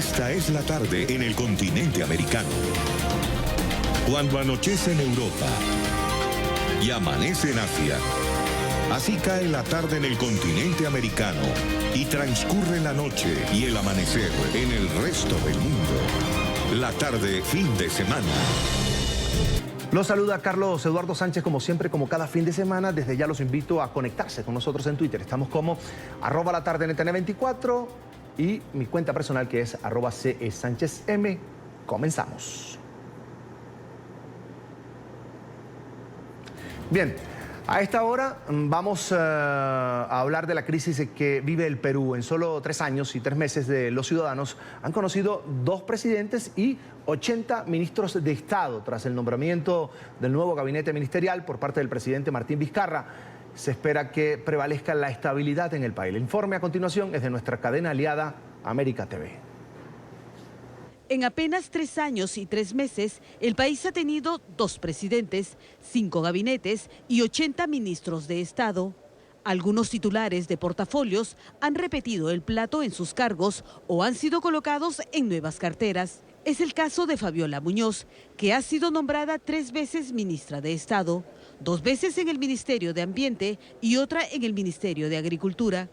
Esta es la tarde en el continente americano. Cuando anochece en Europa y amanece en Asia, así cae la tarde en el continente americano y transcurre la noche y el amanecer en el resto del mundo. La tarde, fin de semana. Los saluda Carlos Eduardo Sánchez, como siempre, como cada fin de semana. Desde ya los invito a conectarse con nosotros en Twitter. Estamos como @latardenetn24 y mi cuenta personal que es @CESánchezM. Comenzamos. Bien, a esta hora vamos a hablar de la crisis que vive el Perú. En solo 3 años y 3 meses los ciudadanos han conocido 2 presidentes y 80 ministros de Estado. Tras el nombramiento del nuevo gabinete ministerial por parte del presidente Martín Vizcarra, se espera que prevalezca la estabilidad en el país. El informe a continuación es de nuestra cadena aliada América TV. En apenas 3 años y 3 meses, el país ha tenido 2 presidentes, 5 gabinetes y 80 ministros de Estado. Algunos titulares de portafolios han repetido el plato en sus cargos o han sido colocados en nuevas carteras. Es el caso de Fabiola Muñoz, que ha sido nombrada 3 veces ministra de Estado, 2 veces en el Ministerio de Ambiente y otra en el Ministerio de Agricultura.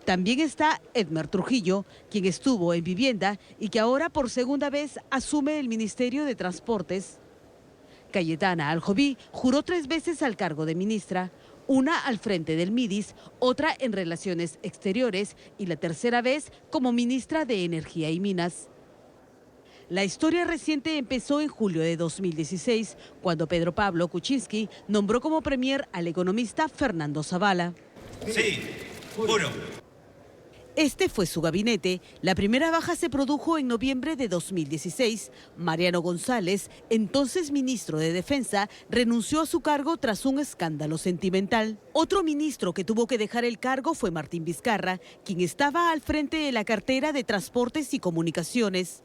También está Edmer Trujillo, quien estuvo en Vivienda y que ahora por segunda vez asume el Ministerio de Transportes. Cayetana Aljoví juró 3 veces al cargo de ministra, una al frente del MIDIS, otra en Relaciones Exteriores y la tercera vez como ministra de Energía y Minas. La historia reciente empezó en julio de 2016, cuando Pedro Pablo Kuczynski nombró como premier al economista Fernando Zavala. Sí, juro. Este fue su gabinete. La primera baja se produjo en noviembre de 2016. Mariano González, entonces ministro de Defensa, renunció a su cargo tras un escándalo sentimental. Otro ministro que tuvo que dejar el cargo fue Martín Vizcarra, quien estaba al frente de la cartera de Transportes y Comunicaciones.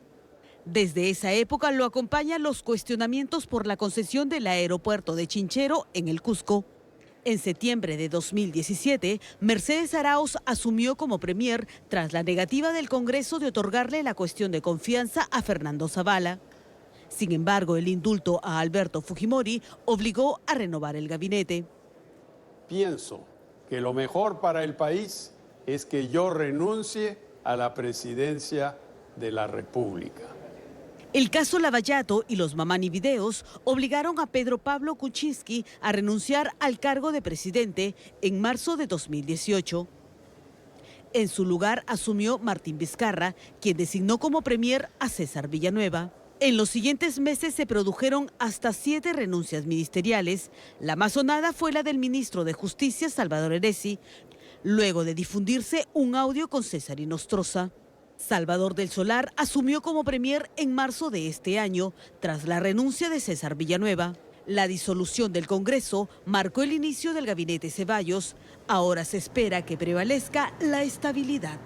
Desde esa época lo acompañan los cuestionamientos por la concesión del aeropuerto de Chinchero en el Cusco. En septiembre de 2017, Mercedes Arauz asumió como premier tras la negativa del Congreso de otorgarle la cuestión de confianza a Fernando Zavala. Sin embargo, el indulto a Alberto Fujimori obligó a renovar el gabinete. Pienso que lo mejor para el país es que yo renuncie a la presidencia de la República. El caso Lavallato y los Mamani Videos obligaron a Pedro Pablo Kuczynski a renunciar al cargo de presidente en marzo de 2018. En su lugar asumió Martín Vizcarra, quien designó como premier a César Villanueva. En los siguientes meses se produjeron hasta 7 renuncias ministeriales. La más sonada fue la del ministro de Justicia, Salvador Heresi, luego de difundirse un audio con César Inostroza. Salvador del Solar asumió como premier en marzo de este año, tras la renuncia de César Villanueva. La disolución del Congreso marcó el inicio del gabinete Ceballos. Ahora se espera que prevalezca la estabilidad.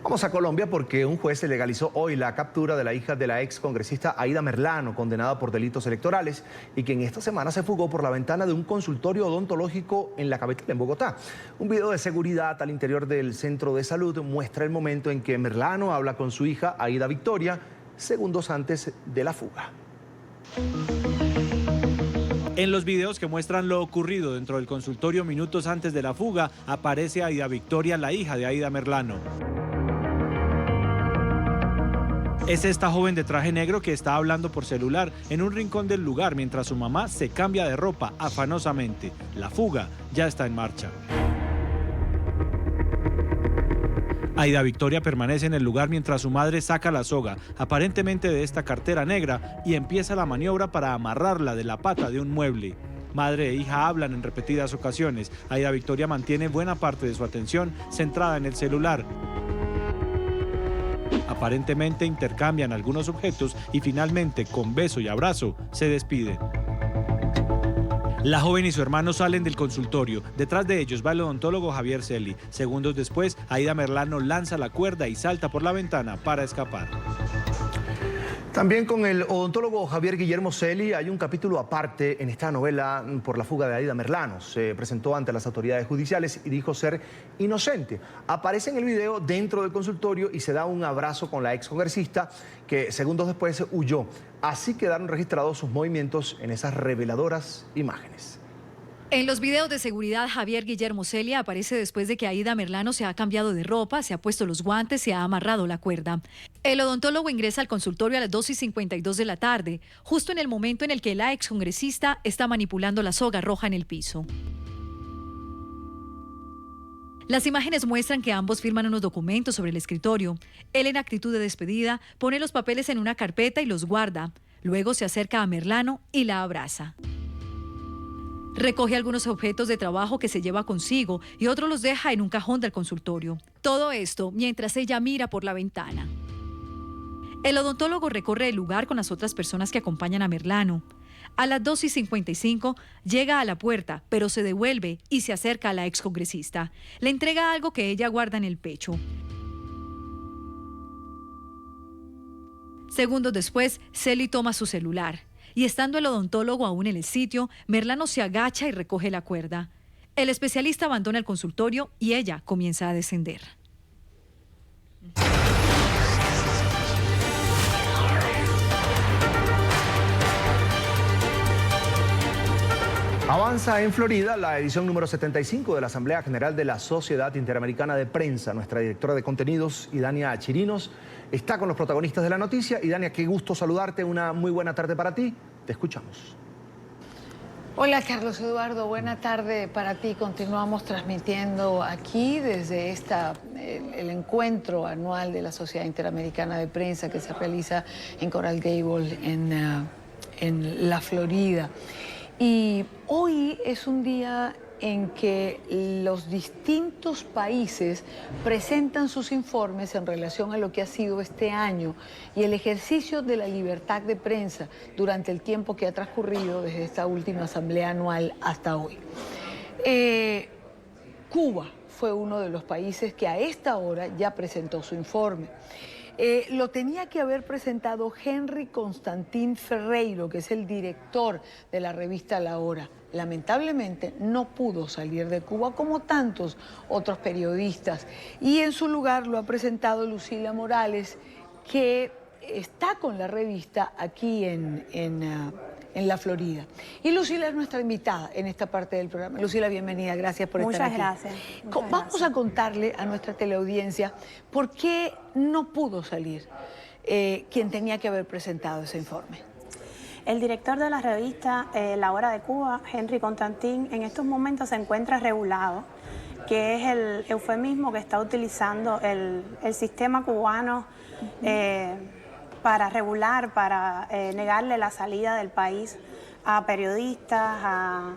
Vamos a Colombia porque un juez legalizó hoy la captura de la hija de la ex congresista Aida Merlano, condenada por delitos electorales y quien esta semana se fugó por la ventana de un consultorio odontológico en la capital, en Bogotá. Un video de seguridad al interior del centro de salud muestra el momento en que Merlano habla con su hija Aida Victoria, segundos antes de la fuga. En los videos que muestran lo ocurrido dentro del consultorio minutos antes de la fuga, aparece Aida Victoria, la hija de Aida Merlano. Es esta joven de traje negro que está hablando por celular en un rincón del lugar mientras su mamá se cambia de ropa afanosamente. La fuga ya está en marcha. Aida Victoria permanece en el lugar mientras su madre saca la soga, aparentemente de esta cartera negra, y empieza la maniobra para amarrarla de la pata de un mueble. Madre e hija hablan en repetidas ocasiones. Aida Victoria mantiene buena parte de su atención centrada en el celular. Aparentemente intercambian algunos objetos y finalmente, con beso y abrazo, se despiden. La joven y su hermano salen del consultorio. Detrás de ellos va el odontólogo Javier Celi. Segundos después, Aida Merlano lanza la cuerda y salta por la ventana para escapar. También con el odontólogo Javier Guillermo Celi hay un capítulo aparte en esta novela por la fuga de Aida Merlano. Se presentó ante las autoridades judiciales y dijo ser inocente. Aparece en el video dentro del consultorio y se da un abrazo con la excongresista que segundos después huyó. Así quedaron registrados sus movimientos en esas reveladoras imágenes. En los videos de seguridad, Javier Guillermo Celi aparece después de que Aida Merlano se ha cambiado de ropa, se ha puesto los guantes, se ha amarrado la cuerda. El odontólogo ingresa al consultorio a las 2:52 de la tarde, justo en el momento en el que la excongresista está manipulando la soga roja en el piso. Las imágenes muestran que ambos firman unos documentos sobre el escritorio. Él, en actitud de despedida, pone los papeles en una carpeta y los guarda. Luego se acerca a Merlano y la abraza. Recoge algunos objetos de trabajo que se lleva consigo y otros los deja en un cajón del consultorio. Todo esto mientras ella mira por la ventana. El odontólogo recorre el lugar con las otras personas que acompañan a Merlano. A las 2:55 llega a la puerta, pero se devuelve y se acerca a la excongresista. Le entrega algo que ella guarda en el pecho. Segundos después, Celi toma su celular. Y estando el odontólogo aún en el sitio, Merlano se agacha y recoge la cuerda. El especialista abandona el consultorio y ella comienza a descender. Avanza en Florida la edición número 75 de la Asamblea General de la Sociedad Interamericana de Prensa. Nuestra directora de contenidos, Idania Chirinos, está con los protagonistas de la noticia. Idania, qué gusto saludarte. Una muy buena tarde para ti. Te escuchamos. Hola Carlos Eduardo, buena tarde para ti. Continuamos transmitiendo aquí desde el encuentro anual de la Sociedad Interamericana de Prensa que se realiza en Coral Gable, en la Florida. Y hoy es un día en que los distintos países presentan sus informes en relación a lo que ha sido este año y el ejercicio de la libertad de prensa durante el tiempo que ha transcurrido desde esta última asamblea anual hasta hoy. Cuba fue uno de los países que a esta hora ya presentó su informe. Lo tenía que haber presentado Henry Constantin Ferreiro, que es el director de la revista La Hora. Lamentablemente no pudo salir de Cuba como tantos otros periodistas y en su lugar lo ha presentado Lucila Morales, que está con la revista aquí en la Florida. Y Lucila es nuestra invitada en esta parte del programa. Lucila, bienvenida, gracias por estar aquí. Muchas gracias. Vamos a contarle a nuestra teleaudiencia por qué no pudo salir quien tenía que haber presentado ese informe. El director de la revista La Hora de Cuba, Henry Constantin, en estos momentos se encuentra regulado, que es el eufemismo que está utilizando el sistema cubano para regular, para negarle la salida del país a periodistas, a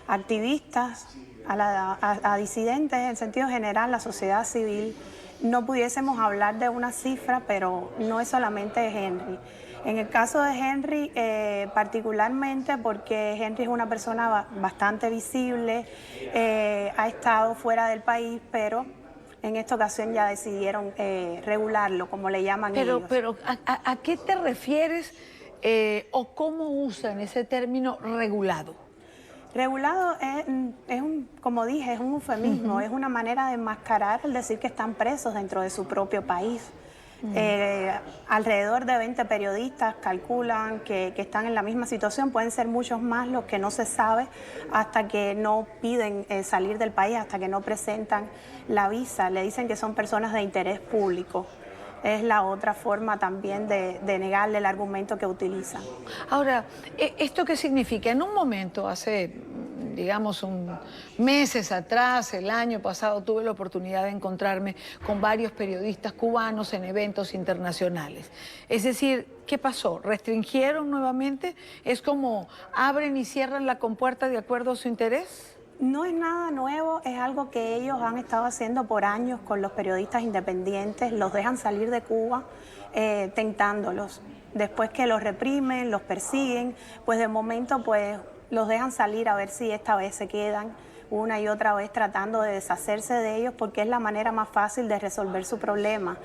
activistas, a disidentes, en sentido general, la sociedad civil. No pudiésemos hablar de una cifra, pero no es solamente Henry. En el caso de Henry, particularmente porque Henry es una persona bastante visible, ha estado fuera del país, pero en esta ocasión ya decidieron regularlo, como le llaman ellos. Pero ¿a qué te refieres o cómo usan ese término regulado? Regulado como dije, es un eufemismo, es una manera de enmascarar el decir que están presos dentro de su propio país. Alrededor de 20 periodistas calculan que están en la misma situación, pueden ser muchos más los que no se sabe hasta que no piden salir del país, hasta que no presentan la visa, le dicen que son personas de interés público. Es la otra forma también de negarle el argumento que utilizan. Ahora, ¿esto qué significa? En un momento, hace, digamos, meses atrás, el año pasado, tuve la oportunidad de encontrarme con varios periodistas cubanos en eventos internacionales. Es decir, ¿qué pasó? ¿Restringieron nuevamente? ¿Es como abren y cierran la compuerta de acuerdo a su interés? No es nada nuevo, es algo que ellos han estado haciendo por años con los periodistas independientes, los dejan salir de Cuba tentándolos. Después que los reprimen, los persiguen, pues de momento pues los dejan salir a ver si esta vez se quedan una y otra vez tratando de deshacerse de ellos porque es la manera más fácil de resolver su problema.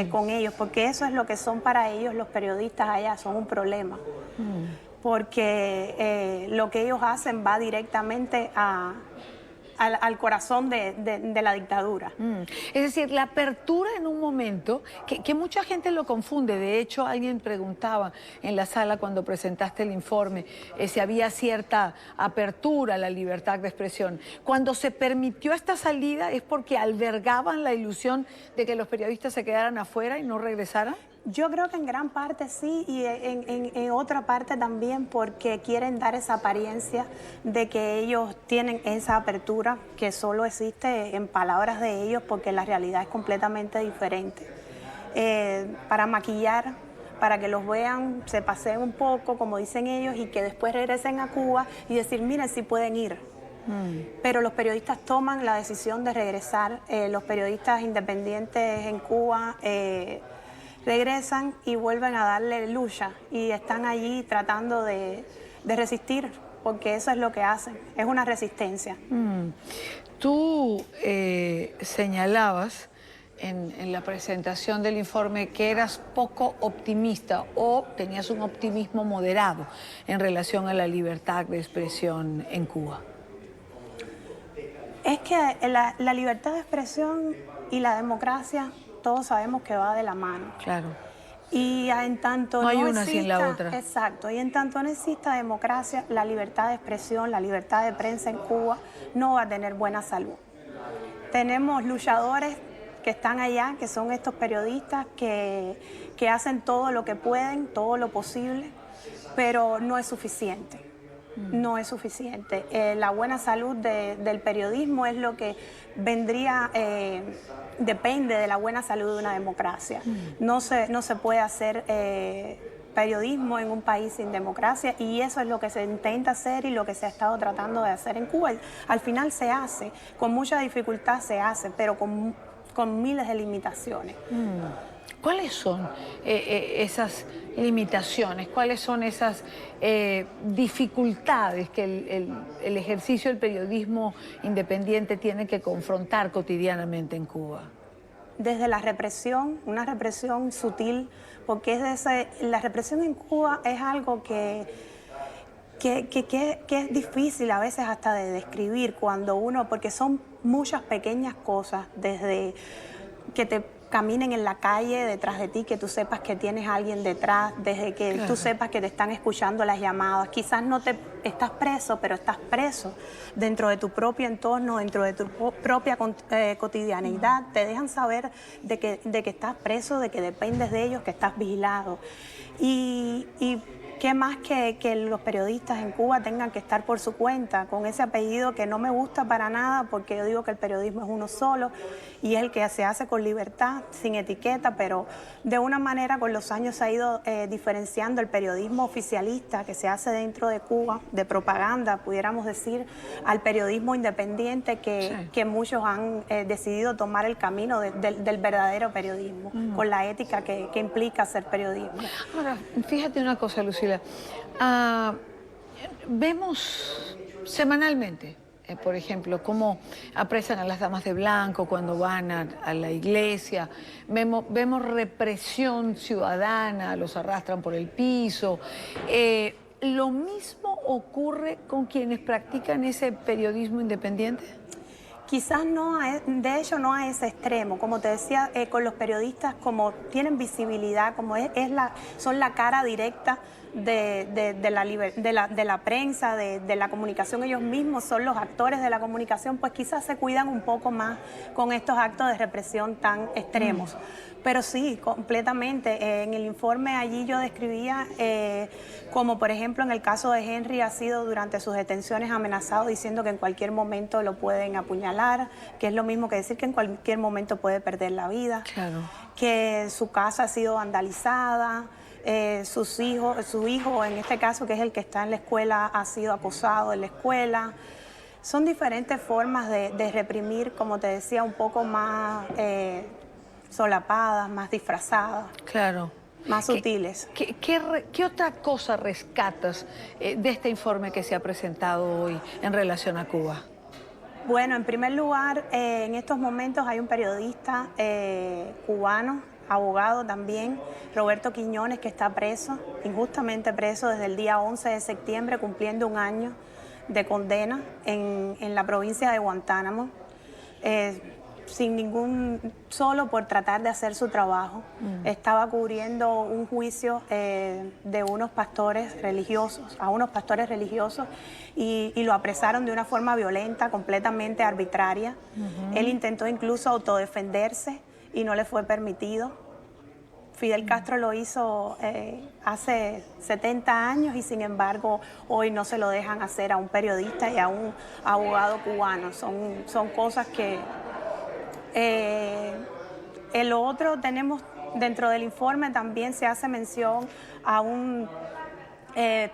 con ellos, porque eso es lo que son para ellos los periodistas allá, son un problema. Porque lo que ellos hacen va directamente al corazón de la dictadura. Es decir, la apertura en un momento, que mucha gente lo confunde. De hecho, alguien preguntaba en la sala cuando presentaste el informe si había cierta apertura a la libertad de expresión. Cuando se permitió esta salida, ¿es porque albergaban la ilusión de que los periodistas se quedaran afuera y no regresaran? Yo creo que en gran parte sí, y en otra parte también porque quieren dar esa apariencia de que ellos tienen esa apertura que solo existe en palabras de ellos, porque la realidad es completamente diferente. Para maquillar, para que los vean, se paseen un poco, como dicen ellos, y que después regresen a Cuba y decir, miren, sí pueden ir. Pero los periodistas toman la decisión de regresar. Los periodistas independientes en Cuba regresan y vuelven a darle lucha y están allí tratando de resistir, porque eso es lo que hacen, es una resistencia. Tú señalabas en la presentación del informe que eras poco optimista o tenías un optimismo moderado en relación a la libertad de expresión en Cuba. Es que la libertad de expresión y la democracia todos sabemos que va de la mano. Claro. Y en tanto no hay no una exista, sin la otra. Exacto. Y en tanto no exista democracia, la libertad de expresión, la libertad de prensa en Cuba no va a tener buena salud. Tenemos luchadores que están allá, que son estos periodistas que hacen todo lo que pueden, todo lo posible, pero no es suficiente. No es suficiente. La buena salud del periodismo es lo que vendría, depende de la buena salud de una democracia. No se puede hacer periodismo en un país sin democracia, y eso es lo que se intenta hacer y lo que se ha estado tratando de hacer en Cuba. Al final se hace, con mucha dificultad se hace, pero con miles de limitaciones. ¿Cuáles son esas limitaciones? ¿Cuáles son esas dificultades que el ejercicio del periodismo independiente tiene que confrontar cotidianamente en Cuba? Desde la represión, una represión sutil, porque la represión en Cuba es algo que es difícil a veces hasta de describir porque son muchas pequeñas cosas, desde que te caminen en la calle detrás de ti, que tú sepas que tienes a alguien detrás, desde que tú sepas que te están escuchando las llamadas. Quizás no te estás preso, pero estás preso dentro de tu propio entorno, dentro de tu propia cotidianidad. Te dejan saber de que estás preso, de que dependes de ellos, que estás vigilado. Y qué más que los periodistas en Cuba tengan que estar por su cuenta, con ese apellido que no me gusta para nada, porque yo digo que el periodismo es uno solo y es el que se hace con libertad, sin etiqueta, pero de una manera con los años se ha ido diferenciando el periodismo oficialista que se hace dentro de Cuba, de propaganda, pudiéramos decir, al periodismo independiente que muchos han decidido tomar el camino del verdadero periodismo, con la ética que implica ser periodismo. Ahora, fíjate una cosa, Lucila. Vemos semanalmente, por ejemplo, cómo apresan a las damas de blanco cuando van a la iglesia. Vemos represión ciudadana, los arrastran por el piso. ¿Lo mismo ocurre con quienes practican ese periodismo independiente? Quizás no, de hecho no a ese extremo. Como te decía, con los periodistas, como tienen visibilidad, como son la cara directa de la prensa, de la comunicación, ellos mismos son los actores de la comunicación, pues quizás se cuidan un poco más con estos actos de represión tan extremos. Pero sí, completamente. En el informe allí yo describía como, por ejemplo, en el caso de Henry, ha sido durante sus detenciones amenazado diciendo que en cualquier momento lo pueden apuñalar, que es lo mismo que decir que en cualquier momento puede perder la vida. Claro. Que su casa ha sido vandalizada, su hijo, en este caso, que es el que está en la escuela, ha sido acosado en la escuela. Son diferentes formas de reprimir, como te decía, un poco más solapadas, más disfrazadas. Claro. Más sutiles. ¿Qué otra cosa rescatas de este informe que se ha presentado hoy en relación a Cuba? Bueno, en primer lugar, en estos momentos hay un periodista cubano abogado también, Roberto Quiñones, que está preso, injustamente preso desde el día 11 de septiembre, cumpliendo un año de condena en la provincia de Guantánamo, solo por tratar de hacer su trabajo. Estaba cubriendo un juicio de unos pastores religiosos, y lo apresaron de una forma violenta, completamente arbitraria. Él intentó incluso autodefenderse y no le fue permitido. Fidel Castro lo hizo hace 70 años y sin embargo hoy no se lo dejan hacer a un periodista y a un abogado cubano. Son cosas que... el otro, tenemos dentro del informe también se hace mención a un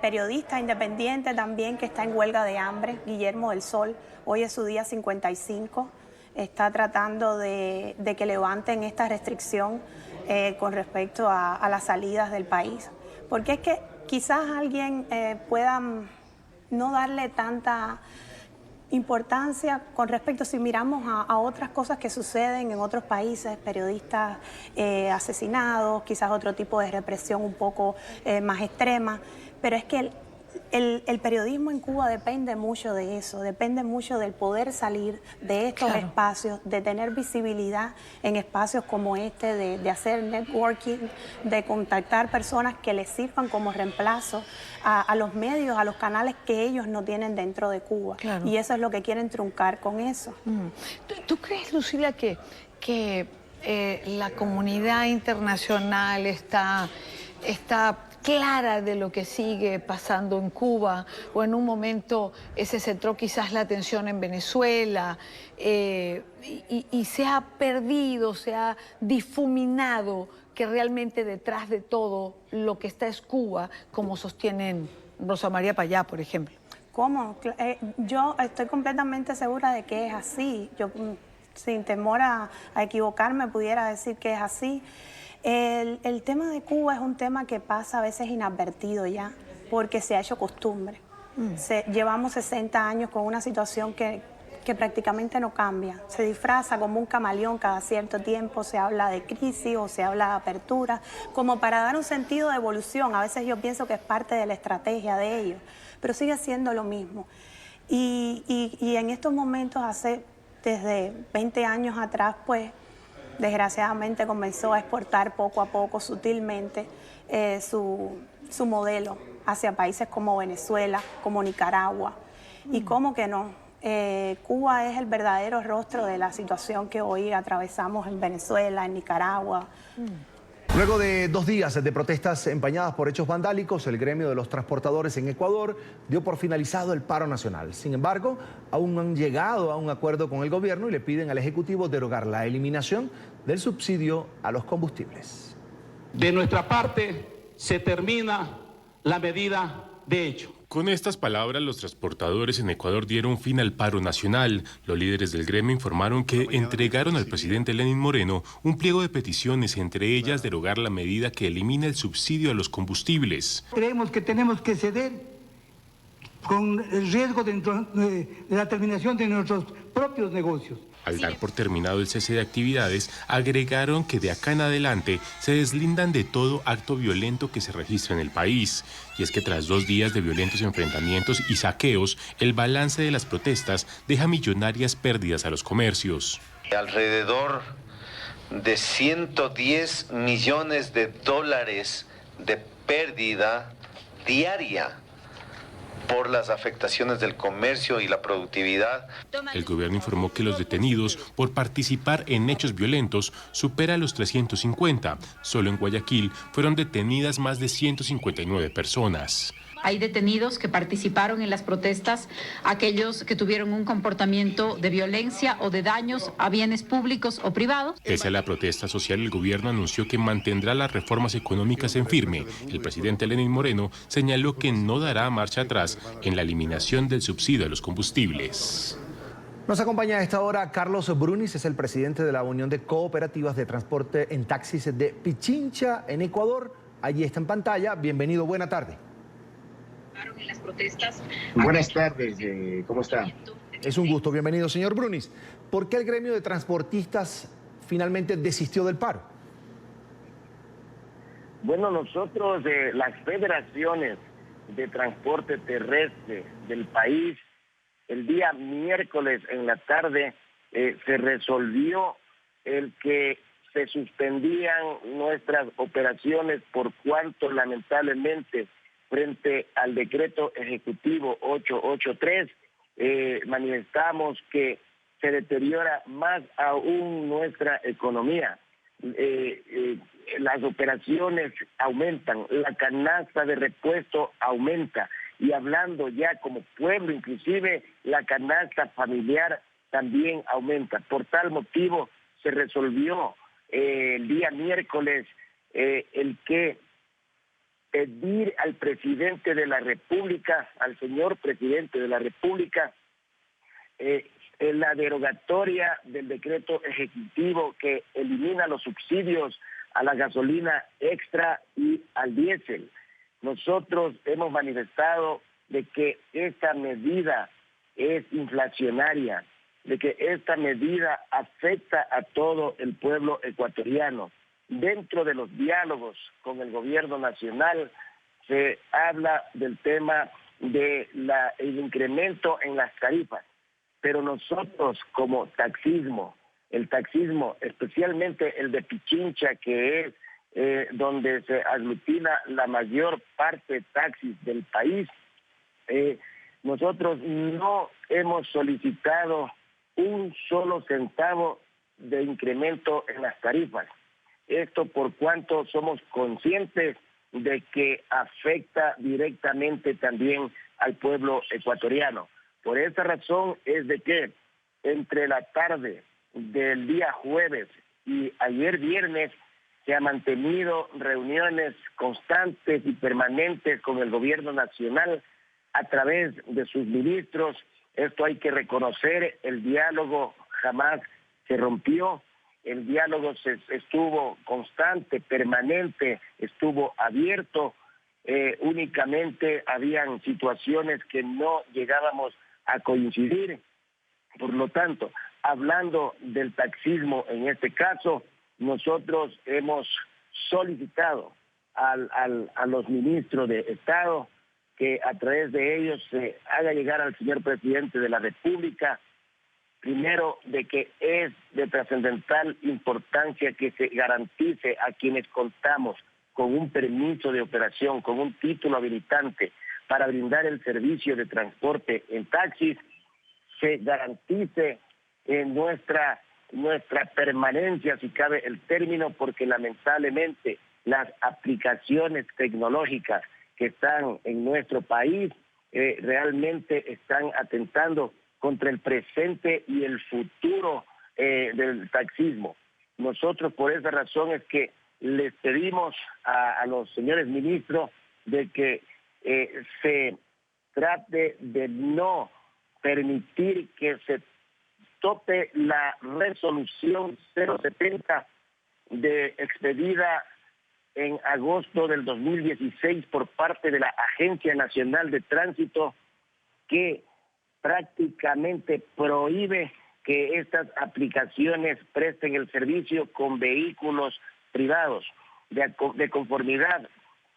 periodista independiente también que está en huelga de hambre, Guillermo del Sol. Hoy es su día 55. Está tratando de que levanten esta restricción con respecto a las salidas del país. Porque es que quizás alguien pueda no darle tanta importancia con respecto, si miramos a otras cosas que suceden en otros países, periodistas asesinados, quizás otro tipo de represión un poco más extrema, pero es que el periodismo en Cuba depende mucho de eso, depende mucho del poder salir de estos espacios, de tener visibilidad en espacios como este, de hacer networking, de contactar personas que les sirvan como reemplazo a los medios, a los canales que ellos no tienen dentro de Cuba. Y eso es lo que quieren truncar con eso. ¿Tú crees, Lucila, que la comunidad internacional está clara de lo que sigue pasando en Cuba, o en un momento se centró quizás la atención en Venezuela y se ha perdido, se ha difuminado que realmente detrás de todo lo que está es Cuba, como sostienen Rosa María Payá, por ejemplo? ¿Cómo? Yo estoy completamente segura de que es así. Yo, sin temor a equivocarme, pudiera decir que es así. El tema de Cuba es un tema que pasa a veces inadvertido ya, porque se ha hecho costumbre. Llevamos 60 años con una situación que prácticamente no cambia. Se disfraza como un camaleón cada cierto tiempo, se habla de crisis o se habla de apertura, como para dar un sentido de evolución. A veces yo pienso que es parte de la estrategia de ellos, pero sigue siendo lo mismo. Y en estos momentos, desde 20 años atrás, pues, desgraciadamente comenzó a exportar poco a poco, sutilmente, su modelo hacia países como Venezuela, como Nicaragua. Y cómo que no, Cuba es el verdadero rostro de la situación que hoy atravesamos en Venezuela, en Nicaragua. Luego de 2 días de protestas empañadas por hechos vandálicos, el gremio de los transportadores en Ecuador dio por finalizado el paro nacional. Sin embargo, aún no han llegado a un acuerdo con el gobierno y le piden al Ejecutivo derogar la eliminación del subsidio a los combustibles. De nuestra parte, se termina la medida de hecho. Con estas palabras, los transportadores en Ecuador dieron fin al paro nacional. Los líderes del gremio informaron que entregaron al presidente Lenín Moreno un pliego de peticiones, entre ellas derogar la medida que elimina el subsidio a los combustibles. Creemos que tenemos que ceder con el riesgo de la terminación de nuestros propios negocios. Al dar por terminado el cese de actividades, agregaron que de acá en adelante se deslindan de todo acto violento que se registre en el país. Y es que tras 2 días de violentos enfrentamientos y saqueos, el balance de las protestas deja millonarias pérdidas a los comercios. Alrededor de 110 millones de dólares de pérdida diaria por las afectaciones del comercio y la productividad. El gobierno informó que los detenidos por participar en hechos violentos supera los 350. Solo en Guayaquil fueron detenidas más de 159 personas. Hay detenidos que participaron en las protestas, aquellos que tuvieron un comportamiento de violencia o de daños a bienes públicos o privados. Pese a la protesta social, el gobierno anunció que mantendrá las reformas económicas en firme. El presidente Lenín Moreno señaló que no dará marcha atrás en la eliminación del subsidio a los combustibles. Nos acompaña a esta hora Carlos Brunis, es el presidente de la Unión de Cooperativas de Transporte en Taxis de Pichincha, en Ecuador. Allí está en pantalla. Bienvenido, buena tarde. En las protestas. Buenas tardes, ¿cómo está? Es un gusto, bienvenido, señor Brunis. ¿Por qué el gremio de transportistas finalmente desistió del paro? Bueno, nosotros, las federaciones de transporte terrestre del país, el día miércoles en la tarde se resolvió el que se suspendían nuestras operaciones por cuanto lamentablemente frente al decreto ejecutivo 883 manifestamos que se deteriora más aún nuestra economía. Las operaciones aumentan, la canasta de repuesto aumenta y hablando ya como pueblo, inclusive la canasta familiar también aumenta. Por tal motivo se resolvió el día miércoles el que pedir al presidente de la República, al señor presidente de la República, la derogatoria del decreto ejecutivo que elimina los subsidios a la gasolina extra y al diésel. Nosotros hemos manifestado de que esta medida es inflacionaria, de que esta medida afecta a todo el pueblo ecuatoriano. Dentro de los diálogos con el gobierno nacional se habla del tema de el incremento en las tarifas, pero nosotros como taxismo, el taxismo, especialmente el de Pichincha, que es donde se aglutina la mayor parte de taxis del país, nosotros no hemos solicitado un solo centavo de incremento en las tarifas. Esto por cuanto somos conscientes de que afecta directamente también al pueblo ecuatoriano. Por esta razón es de que entre la tarde del día jueves y ayer viernes se han mantenido reuniones constantes y permanentes con el gobierno nacional a través de sus ministros. Esto hay que reconocer, el diálogo jamás se rompió, el diálogo estuvo constante, permanente, estuvo abierto, únicamente habían situaciones que no llegábamos a coincidir. Por lo tanto, hablando del taxismo en este caso, nosotros hemos solicitado a los ministros de Estado que a través de ellos se haga llegar al señor presidente de la República, primero, de que es de trascendental importancia que se garantice a quienes contamos con un permiso de operación, con un título habilitante para brindar el servicio de transporte en taxis, se garantice nuestra permanencia, si cabe el término, porque lamentablemente las aplicaciones tecnológicas que están en nuestro país realmente están atentando contra el presente y el futuro del taxismo. Nosotros por esa razón es que les pedimos a los señores ministros de que se trate de no permitir que se tope la resolución 070 expedida en agosto del 2016 por parte de la Agencia Nacional de Tránsito, que prácticamente prohíbe que estas aplicaciones presten el servicio con vehículos privados, de conformidad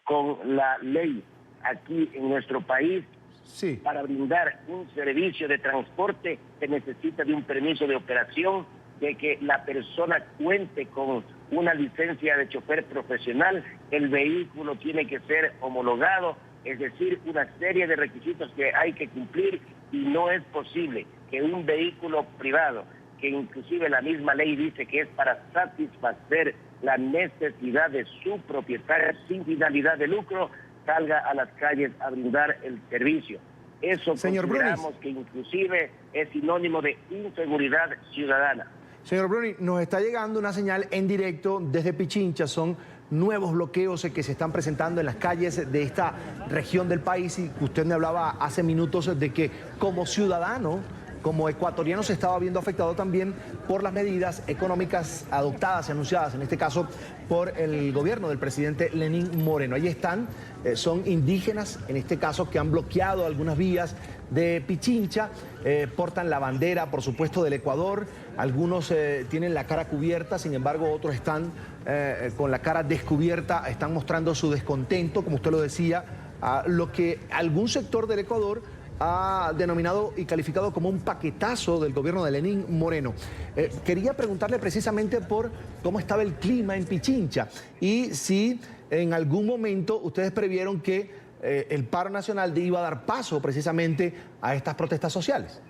con la ley aquí en nuestro país. Sí. Para brindar un servicio de transporte se necesita de un permiso de operación, de que la persona cuente con una licencia de chofer profesional, el vehículo tiene que ser homologado, es decir, una serie de requisitos que hay que cumplir, y no es posible que un vehículo privado, que inclusive la misma ley dice que es para satisfacer la necesidad de su propietario sin finalidad de lucro, salga a las calles a brindar el servicio. Eso señor consideramos Brunis, que inclusive es sinónimo de inseguridad ciudadana. Señor Bruni, nos está llegando una señal en directo desde Pichincha. Son nuevos bloqueos que se están presentando en las calles de esta región del país, y usted me hablaba hace minutos de que como ciudadano como ecuatoriano se estaba viendo afectado también por las medidas económicas adoptadas y anunciadas, en este caso por el gobierno del presidente Lenín Moreno. Ahí están, son indígenas, en este caso, que han bloqueado algunas vías de Pichincha, portan la bandera, por supuesto, del Ecuador. Algunos tienen la cara cubierta, sin embargo, otros están con la cara descubierta, están mostrando su descontento, como usted lo decía, a lo que algún sector del Ecuador ha denominado y calificado como un paquetazo del gobierno de Lenín Moreno. Quería preguntarle precisamente por cómo estaba el clima en Pichincha y si en algún momento ustedes previeron que el paro nacional iba a dar paso precisamente a estas protestas sociales.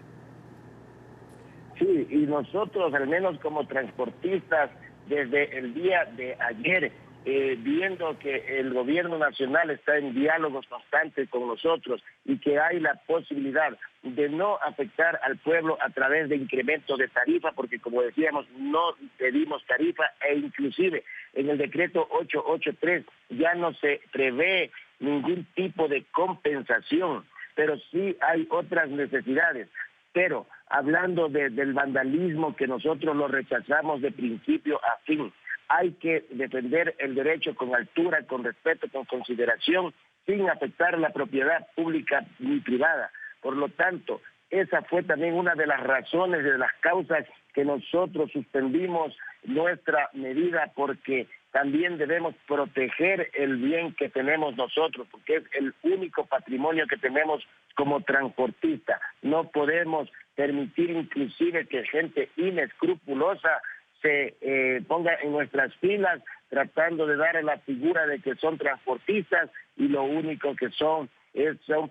Sí, y nosotros, al menos como transportistas, desde el día de ayer, viendo que el gobierno nacional está en diálogos constantes con nosotros y que hay la posibilidad de no afectar al pueblo a través de incremento de tarifa, porque como decíamos, no pedimos tarifa, e inclusive en el decreto 883 ya no se prevé ningún tipo de compensación, pero sí hay otras necesidades. Pero hablando del vandalismo, que nosotros lo rechazamos de principio a fin, hay que defender el derecho con altura, con respeto, con consideración, sin afectar la propiedad pública ni privada. Por lo tanto, esa fue también una de las razones, de las causas que nosotros suspendimos nuestra medida, porque también debemos proteger el bien que tenemos nosotros, porque es el único patrimonio que tenemos como transportista. No podemos permitir inclusive que gente inescrupulosa se ponga en nuestras filas tratando de dar la figura de que son transportistas y lo único que son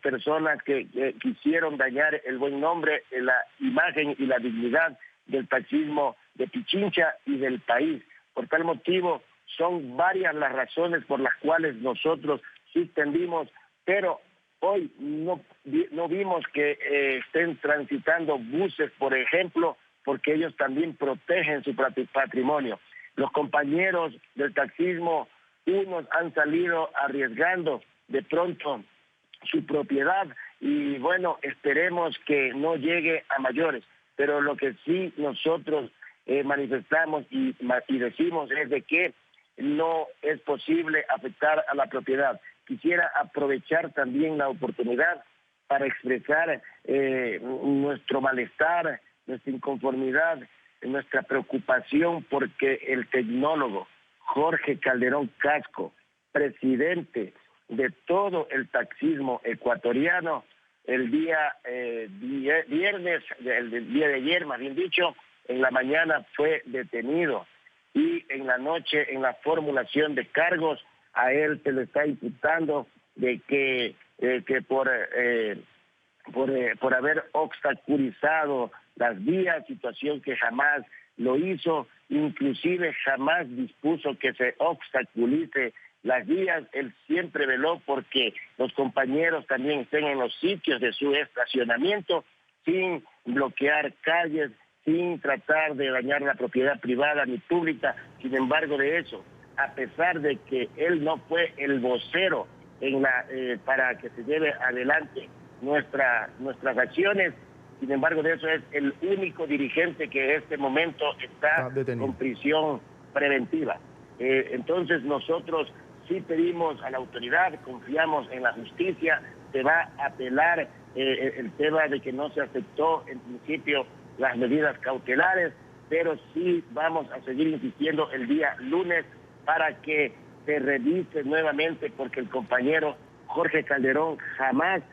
personas que quisieron dañar el buen nombre, la imagen y la dignidad del taxismo de Pichincha y del país. Por tal motivo, son varias las razones por las cuales nosotros suspendimos, pero hoy no vimos que estén transitando buses, por ejemplo, porque ellos también protegen su patrimonio. Los compañeros del taxismo, unos han salido arriesgando de pronto su propiedad y bueno, esperemos que no llegue a mayores. Pero lo que sí nosotros manifestamos y decimos es de que no es posible afectar a la propiedad. Quisiera aprovechar también la oportunidad para expresar nuestro malestar, nuestra inconformidad, nuestra preocupación porque el tecnólogo Jorge Calderón Casco, presidente de todo el taxismo ecuatoriano, el día viernes, el día de ayer, más bien dicho, en la mañana fue detenido y en la noche, en la formulación de cargos, a él se le está imputando de que por haber obstaculizado las vías, situación que jamás lo hizo, inclusive jamás dispuso que se obstaculice las vías. Él siempre veló porque los compañeros también estén en los sitios de su estacionamiento sin bloquear calles, sin tratar de dañar la propiedad privada ni pública. Sin embargo de eso, a pesar de que él no fue el vocero para que se lleve adelante nuestras acciones, sin embargo de eso es el único dirigente que en este momento está con prisión preventiva. Entonces nosotros sí pedimos a la autoridad, confiamos en la justicia, se va a apelar el tema de que no se aceptó en principio las medidas cautelares, pero sí vamos a seguir insistiendo el día lunes para que se revise nuevamente, porque el compañero Jorge Calderón jamás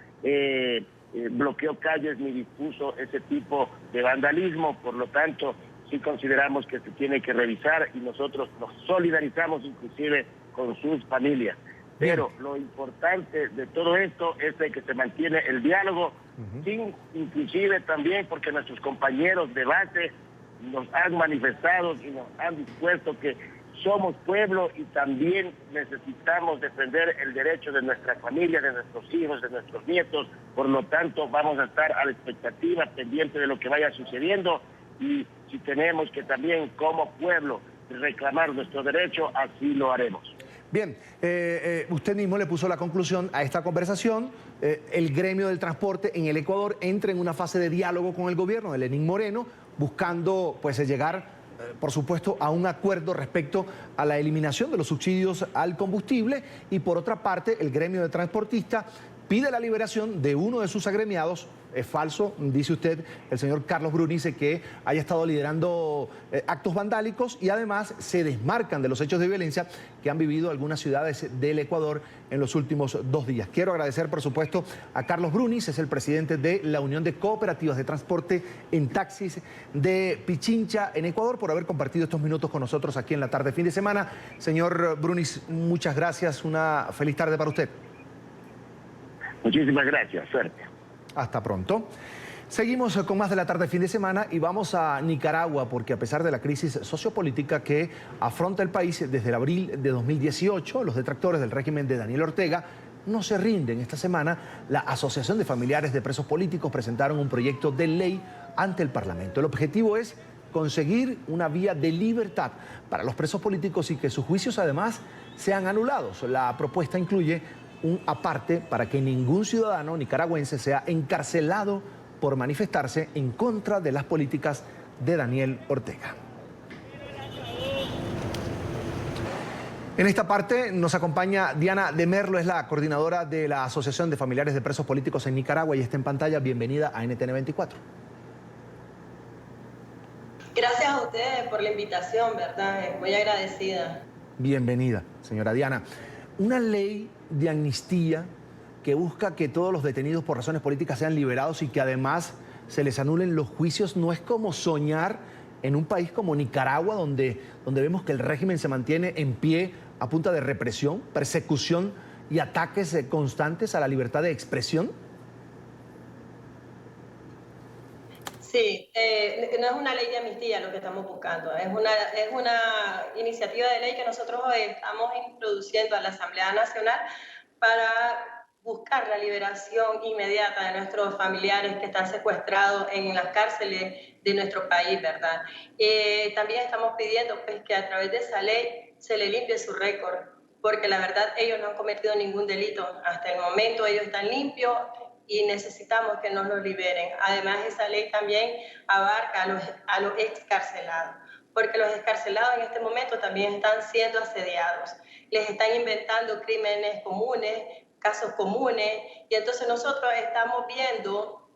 bloqueó calles ni dispuso ese tipo de vandalismo. Por lo tanto, sí consideramos que se tiene que revisar y nosotros nos solidarizamos inclusive con sus familias. Pero lo importante de todo esto es de que se mantiene el diálogo, sin inclusive también porque nuestros compañeros de base nos han manifestado y nos han dispuesto que somos pueblo y también necesitamos defender el derecho de nuestra familia, de nuestros hijos, de nuestros nietos. Por lo tanto, vamos a estar a la expectativa, pendiente de lo que vaya sucediendo, y si tenemos que también como pueblo reclamar nuestro derecho, así lo haremos. Bien, usted mismo le puso la conclusión a esta conversación. El gremio del transporte en el Ecuador entra en una fase de diálogo con el gobierno de Lenín Moreno, buscando pues llegar, por supuesto, a un acuerdo respecto a la eliminación de los subsidios al combustible. Y por otra parte, el gremio de transportistas pide la liberación de uno de sus agremiados. Es falso, dice usted, el señor Carlos Brunice, que haya estado liderando actos vandálicos, y además se desmarcan de los hechos de violencia que han vivido algunas ciudades del Ecuador en los últimos 2 días. Quiero agradecer, por supuesto, a Carlos Brunice, es el presidente de la Unión de Cooperativas de Transporte en Taxis de Pichincha, en Ecuador, por haber compartido estos minutos con nosotros aquí en la tarde fin de semana. Señor Brunice, muchas gracias, una feliz tarde para usted. Muchísimas gracias, suerte. Hasta pronto. Seguimos con más de la tarde fin de semana y vamos a Nicaragua, porque a pesar de la crisis sociopolítica que afronta el país desde el abril de 2018, los detractores del régimen de Daniel Ortega no se rinden. Esta semana la Asociación de Familiares de Presos Políticos presentaron un proyecto de ley ante el Parlamento. El objetivo es conseguir una vía de libertad para los presos políticos y que sus juicios además sean anulados. La propuesta incluye un aparte para que ningún ciudadano nicaragüense sea encarcelado por manifestarse en contra de las políticas de Daniel Ortega. En esta parte nos acompaña Diana de Merlo, es la coordinadora de la Asociación de Familiares de Presos Políticos en Nicaragua y está en pantalla. Bienvenida a NTN 24. Gracias a ustedes por la invitación, ¿verdad? Muy agradecida. Bienvenida, señora Diana. Una ley de amnistía que busca que todos los detenidos por razones políticas sean liberados y que además se les anulen los juicios, no es como soñar en un país como Nicaragua, donde vemos que el régimen se mantiene en pie a punta de represión, persecución y ataques constantes a la libertad de expresión. Sí, no es una ley de amnistía lo que estamos buscando, es una iniciativa de ley que nosotros estamos introduciendo a la Asamblea Nacional para buscar la liberación inmediata de nuestros familiares que están secuestrados en las cárceles de nuestro país, ¿verdad? También estamos pidiendo pues, que a través de esa ley se le limpie su récord, porque la verdad ellos no han cometido ningún delito. Hasta el momento ellos están limpios y necesitamos que nos los liberen. Además, esa ley también abarca a los excarcelados, porque los excarcelados en este momento también están siendo asediados. Les están inventando crímenes comunes, casos comunes, y entonces nosotros estamos viendo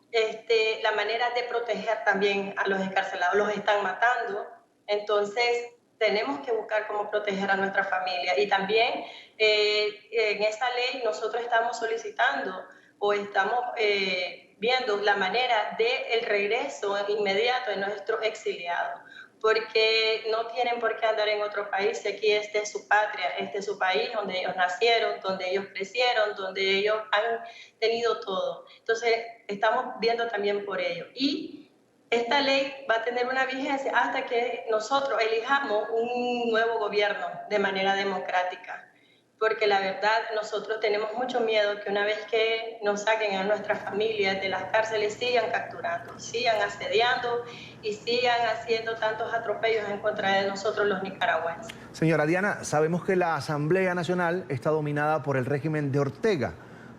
la manera de proteger también a los excarcelados. Los están matando, entonces tenemos que buscar cómo proteger a nuestra familia. Y también en esa ley nosotros estamos solicitando o estamos viendo la manera del regreso inmediato de nuestros exiliados, porque no tienen por qué andar en otro país. Aquí este es su patria, este es su país donde ellos nacieron, donde ellos crecieron, donde ellos han tenido todo. Entonces, estamos viendo también por ello. Y esta ley va a tener una vigencia hasta que nosotros elijamos un nuevo gobierno de manera democrática. Porque la verdad nosotros tenemos mucho miedo que una vez que nos saquen a nuestras familias de las cárceles sigan capturando, sigan asediando y sigan haciendo tantos atropellos en contra de nosotros los nicaragüenses. Señora Diana, sabemos que la Asamblea Nacional está dominada por el régimen de Ortega.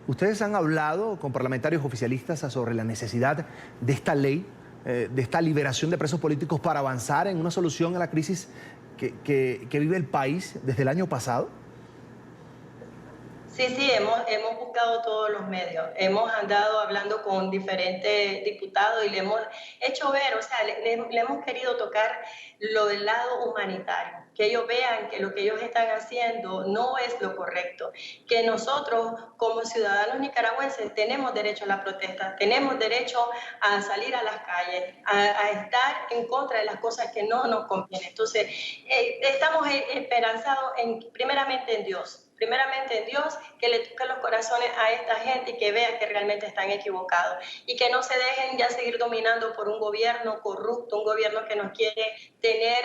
¿Ustedes han hablado con parlamentarios oficialistas sobre la necesidad de esta ley, de esta liberación de presos políticos para avanzar en una solución a la crisis que vive el país desde el año pasado? Sí, hemos buscado todos los medios, hemos andado hablando con diferentes diputados y le hemos hecho ver, o sea, le hemos querido tocar lo del lado humanitario, que ellos vean que lo que ellos están haciendo no es lo correcto, que nosotros como ciudadanos nicaragüenses tenemos derecho a la protesta, tenemos derecho a salir a las calles, a estar en contra de las cosas que no nos convienen. Entonces, estamos esperanzados primeramente en Dios, que le toque los corazones a esta gente y que vean que realmente están equivocados y que no se dejen ya seguir dominando por un gobierno corrupto, un gobierno que nos quiere tener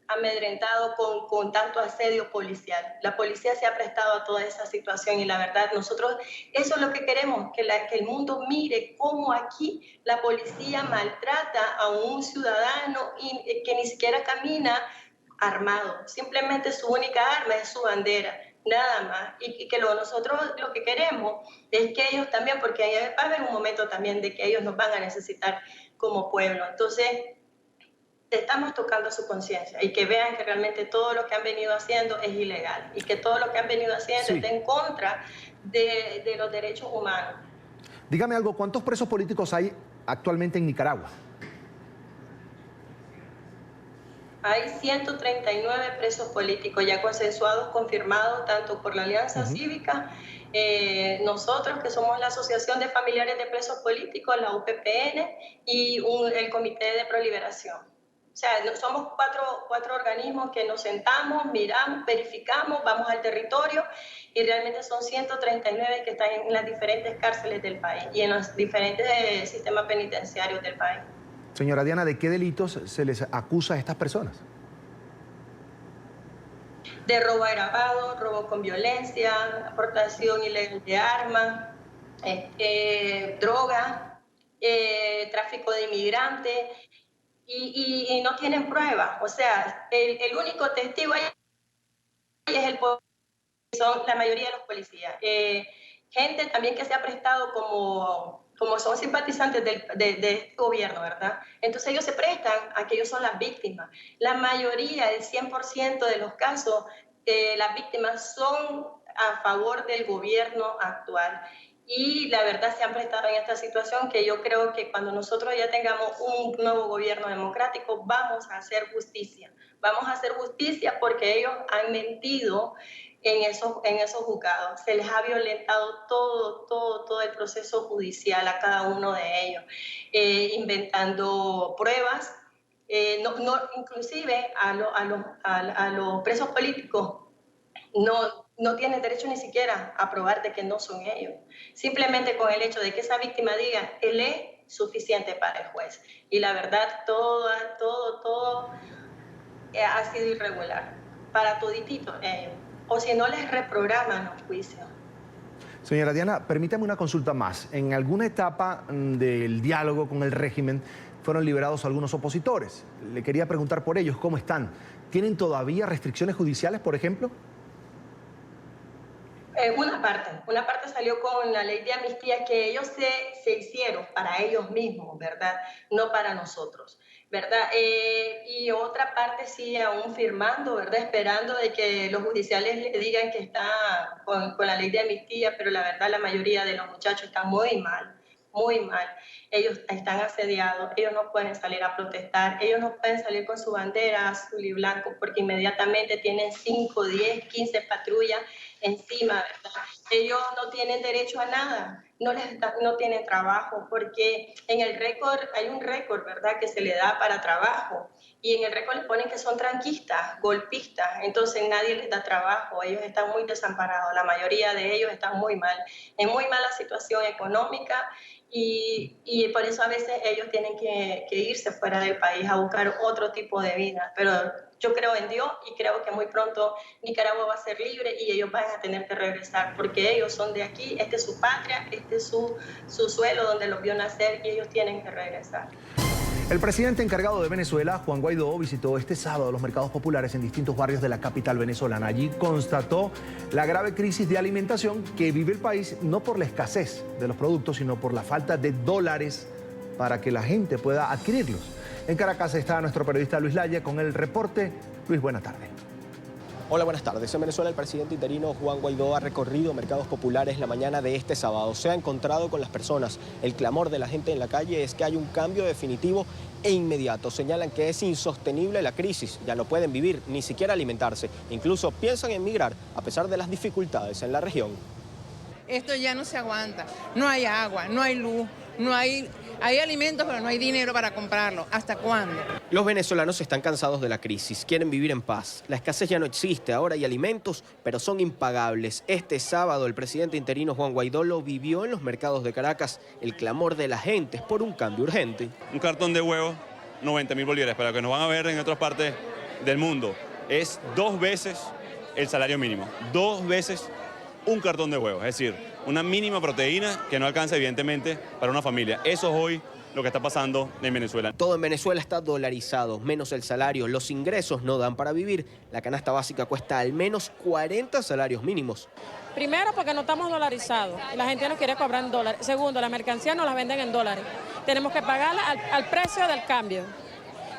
amedrentado con tanto asedio policial. La policía se ha prestado a toda esa situación y la verdad nosotros eso es lo que queremos, que el mundo mire cómo aquí la policía maltrata a un ciudadano y que ni siquiera camina armado. Simplemente su única arma es su bandera, nada más. Y que nosotros lo que queremos es que ellos también, porque va a haber un momento también de que ellos nos van a necesitar como pueblo. Entonces, estamos tocando su conciencia y que vean que realmente todo lo que han venido haciendo es ilegal y que todo lo que han venido haciendo está en contra de los derechos humanos. Dígame algo, ¿cuántos presos políticos hay actualmente en Nicaragua? Hay 139 presos políticos ya consensuados, confirmados tanto por la Alianza Cívica, nosotros que somos la Asociación de Familiares de Presos Políticos, la UPPN, y el Comité de Proliberación. O sea, somos cuatro organismos que nos sentamos, miramos, verificamos, vamos al territorio y realmente son 139 que están en las diferentes cárceles del país y en los diferentes sistemas penitenciarios del país. Señora Diana, ¿de qué delitos se les acusa a estas personas? De robo agravado, robo con violencia, aportación ilegal de armas, droga, tráfico de inmigrantes. Y no tienen pruebas, o sea, el único testigo ahí es el policía, son la mayoría de los policías. Gente también que se ha prestado como son simpatizantes de este gobierno, ¿verdad? Entonces ellos se prestan a que ellos son las víctimas. La mayoría, el 100% de los casos, las víctimas son a favor del gobierno actual. Y la verdad se han prestado en esta situación que yo creo que cuando nosotros ya tengamos un nuevo gobierno democrático vamos a hacer justicia. Vamos a hacer justicia porque ellos han mentido en esos juzgados. Se les ha violentado todo el proceso judicial a cada uno de ellos, inventando pruebas. Inclusive a los presos políticos no tienen derecho ni siquiera a probar de que no son ellos. Simplemente con el hecho de que esa víctima diga, él es suficiente para el juez. Y la verdad, todo ha sido irregular para toditito ellos. O si no les reprograman los juicios. Señora Diana, permítame una consulta más. En alguna etapa del diálogo con el régimen fueron liberados algunos opositores. Le quería preguntar por ellos, ¿cómo están? ¿Tienen todavía restricciones judiciales, por ejemplo? Una parte salió con la ley de amnistía que ellos se hicieron para ellos mismos, ¿verdad? No para nosotros, ¿verdad? Y otra parte sigue aún firmando, ¿verdad? Esperando de que los judiciales le digan que está con la ley de amnistía, pero la verdad la mayoría de los muchachos están muy mal. Muy mal. Ellos están asediados, ellos no pueden salir a protestar, ellos no pueden salir con su bandera azul y blanco porque inmediatamente tienen 5, 10, 15 patrullas encima, ¿verdad? Ellos no tienen derecho a nada, no tienen trabajo porque en el récord, hay un récord, ¿verdad?, que se le da para trabajo y en el récord le ponen que son tranquistas, golpistas, entonces nadie les da trabajo, ellos están muy desamparados, la mayoría de ellos están muy mal, en muy mala situación económica. Y por eso a veces ellos tienen que irse fuera del país a buscar otro tipo de vida. Pero yo creo en Dios y creo que muy pronto Nicaragua va a ser libre y ellos van a tener que regresar porque ellos son de aquí, esta es su patria, este es su suelo donde los vio nacer y ellos tienen que regresar. El presidente encargado de Venezuela, Juan Guaidó, visitó este sábado los mercados populares en distintos barrios de la capital venezolana. Allí constató la grave crisis de alimentación que vive el país, no por la escasez de los productos, sino por la falta de dólares para que la gente pueda adquirirlos. En Caracas está nuestro periodista Luis Laya con el reporte. Luis, buena tarde. Hola, buenas tardes. En Venezuela, el presidente interino Juan Guaidó ha recorrido mercados populares la mañana de este sábado. Se ha encontrado con las personas. El clamor de la gente en la calle es que hay un cambio definitivo e inmediato. Señalan que es insostenible la crisis. Ya no pueden vivir, ni siquiera alimentarse. Incluso piensan en migrar, a pesar de las dificultades en la región. Esto ya no se aguanta. No hay agua, no hay luz, hay alimentos, pero no hay dinero para comprarlo. ¿Hasta cuándo? Los venezolanos están cansados de la crisis, quieren vivir en paz. La escasez ya no existe, ahora hay alimentos, pero son impagables. Este sábado el presidente interino Juan Guaidó lo vivió en los mercados de Caracas. El clamor de la gente es por un cambio urgente. Un cartón de huevos, 90.000 bolívares, para que nos van a ver en otras partes del mundo. Es 2 veces el salario mínimo, 2 veces un cartón de huevos, es decir, una mínima proteína que no alcanza evidentemente para una familia. Eso es hoy lo que está pasando en Venezuela. Todo en Venezuela está dolarizado, menos el salario. Los ingresos no dan para vivir. La canasta básica cuesta al menos 40 salarios mínimos. Primero, porque no estamos dolarizados. La gente nos quiere cobrar en dólares. Segundo, la mercancía nos la venden en dólares. Tenemos que pagarla al precio del cambio.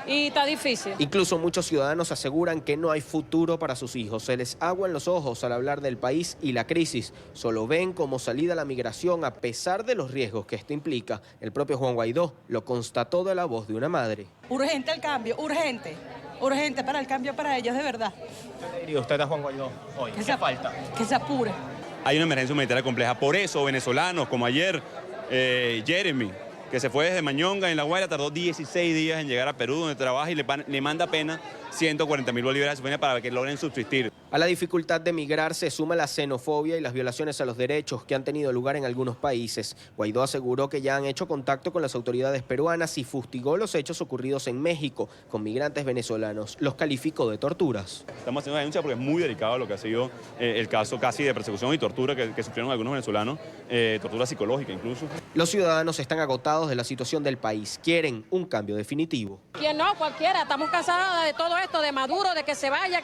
Y está difícil. Incluso muchos ciudadanos aseguran que no hay futuro para sus hijos. Se les aguan los ojos al hablar del país y la crisis. Solo ven como salida la migración a pesar de los riesgos que esto implica. El propio Juan Guaidó lo constató de la voz de una madre. Urgente el cambio, urgente. Urgente para el cambio para ellos, de verdad. ¿Qué le diría usted a Juan Guaidó hoy? ¿Qué falta? Que se apure. Hay una emergencia humanitaria compleja. Por eso venezolanos, como ayer, Jeremy, que se fue desde Mañonga, en La Guaira, tardó 16 días en llegar a Perú, donde trabaja y le manda apenas 140.000 bolívares para que logren subsistir. A la dificultad de migrar se suma la xenofobia y las violaciones a los derechos que han tenido lugar en algunos países. Guaidó aseguró que ya han hecho contacto con las autoridades peruanas y fustigó los hechos ocurridos en México con migrantes venezolanos. Los calificó de torturas. Estamos haciendo una denuncia porque es muy delicado lo que ha sido el caso casi de persecución y tortura que sufrieron algunos venezolanos, tortura psicológica incluso. Los ciudadanos están agotados de la situación del país. Quieren un cambio definitivo. ¿Quién no? Cualquiera. Estamos cansados de todo esto, de Maduro, de que se vaya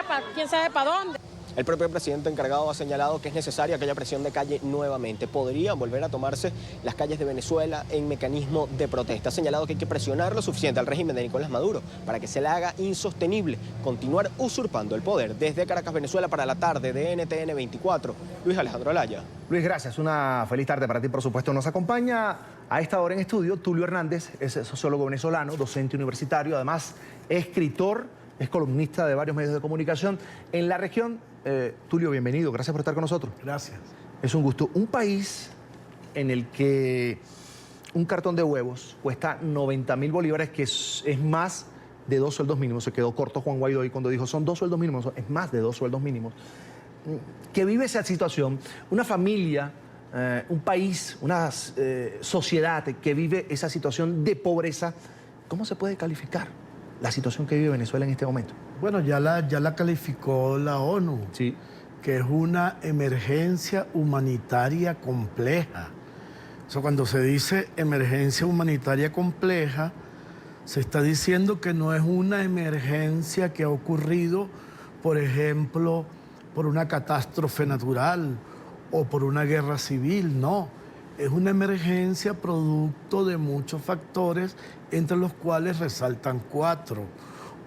para quién sabe para dónde. El propio presidente encargado ha señalado que es necesaria aquella presión de calle nuevamente. Podrían volver a tomarse las calles de Venezuela en mecanismo de protesta. Ha señalado que hay que presionar lo suficiente al régimen de Nicolás Maduro para que se le haga insostenible continuar usurpando el poder. Desde Caracas, Venezuela, para la tarde de NTN 24, Luis Alejandro Alaya. Luis, gracias. Una feliz tarde para ti, por supuesto. Nos acompaña a esta hora en estudio Tulio Hernández, es sociólogo venezolano, docente universitario, además escritor, es columnista de varios medios de comunicación en la región. Tulio, bienvenido, gracias por estar con nosotros. Gracias. Es un gusto. Un país en el que un cartón de huevos cuesta 90.000 bolívares, que es más de 2 sueldos mínimos. Se quedó corto Juan Guaidó y cuando dijo son 2 sueldos mínimos, es más de 2 sueldos mínimos. Que vive esa situación, una familia, un país, una sociedad que vive esa situación de pobreza, ¿cómo se puede calificar la situación que vive Venezuela en este momento? Bueno, ya la calificó la ONU, sí, que es una emergencia humanitaria compleja. O sea, cuando se dice emergencia humanitaria compleja, se está diciendo que no es una emergencia que ha ocurrido, por ejemplo, por una catástrofe natural o por una guerra civil, no. Es una emergencia producto de muchos factores, entre los cuales resaltan 4.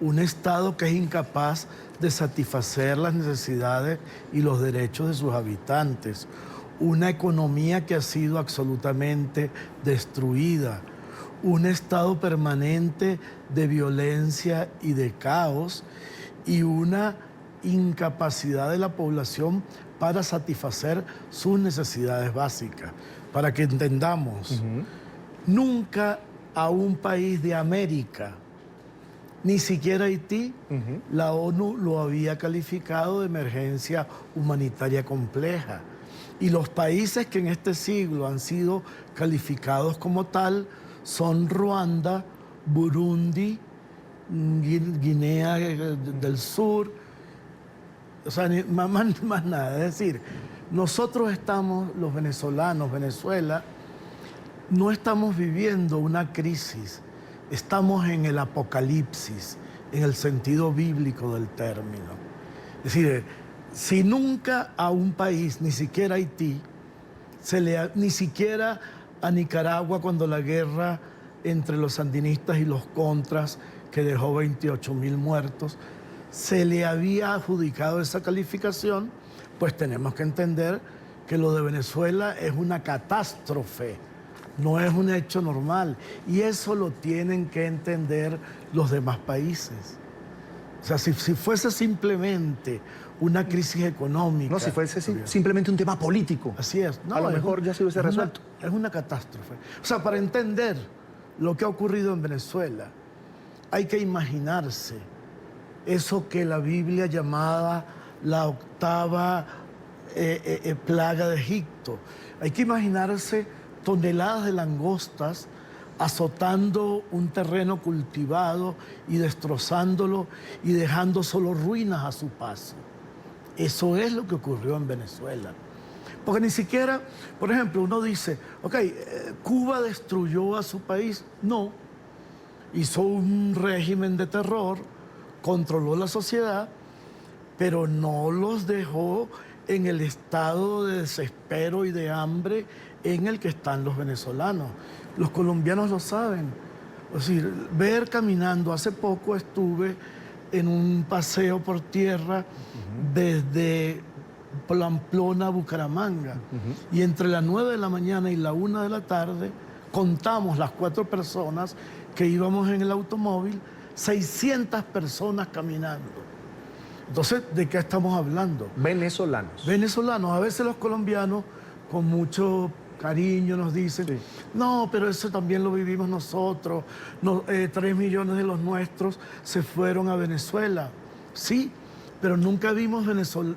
Un Estado que es incapaz de satisfacer las necesidades y los derechos de sus habitantes. Una economía que ha sido absolutamente destruida. Un estado permanente de violencia y de caos. Y una incapacidad de la población para satisfacer sus necesidades básicas. Para que entendamos, nunca a un país de América, ni siquiera Haití, la ONU lo había calificado de emergencia humanitaria compleja. Y los países que en este siglo han sido calificados como tal son Ruanda, Burundi, Guinea del Sur, o sea, más nada. Es decir, nosotros estamos, los venezolanos, Venezuela, no estamos viviendo una crisis. Estamos en el apocalipsis, en el sentido bíblico del término. Es decir, si nunca a un país, ni siquiera a Haití, ni siquiera a Nicaragua cuando la guerra entre los sandinistas y los contras, que dejó 28.000 muertos, se le había adjudicado esa calificación, pues tenemos que entender que lo de Venezuela es una catástrofe. No es un hecho normal y eso lo tienen que entender los demás países. O sea, si fuese simplemente una crisis económica... No, si fuese simplemente un tema político. Así es. No, a lo mejor ya se hubiese resuelto. Es una catástrofe. O sea, para entender lo que ha ocurrido en Venezuela, hay que imaginarse eso que la Biblia llamaba la octava plaga de Egipto. Hay que imaginarse toneladas de langostas azotando un terreno cultivado y destrozándolo y dejando solo ruinas a su paso. Eso es lo que ocurrió en Venezuela. Porque ni siquiera, por ejemplo, uno dice, ok, Cuba destruyó a su país. No, hizo un régimen de terror, controló la sociedad, pero no los dejó en el estado de desespero y de hambre en el que están los venezolanos. Los colombianos lo saben. Es decir, ver caminando, hace poco estuve en un paseo por tierra desde Pamplona a Bucaramanga. Y entre las 9 de la mañana y la 1 de la tarde, contamos las 4 personas que íbamos en el automóvil, 600 personas caminando. Entonces, ¿de qué estamos hablando? Venezolanos. Venezolanos. A veces los colombianos, con mucho cariño, nos dicen, sí, no, pero eso también lo vivimos nosotros. 3 millones de los nuestros se fueron a Venezuela. Sí, pero nunca vimos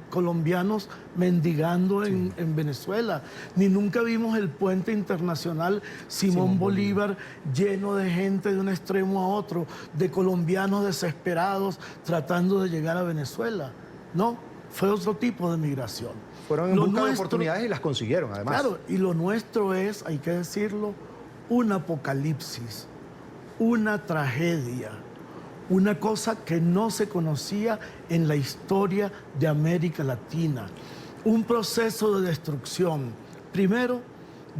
colombianos mendigando en Venezuela, ni nunca vimos el puente internacional Simón Bolívar lleno de gente de un extremo a otro, de colombianos desesperados tratando de llegar a Venezuela. No, fue otro tipo de migración. Fueron en busca de oportunidades y las consiguieron, además. Claro, y lo nuestro es, hay que decirlo, un apocalipsis, una tragedia. Una cosa que no se conocía en la historia de América Latina. Un proceso de destrucción, primero,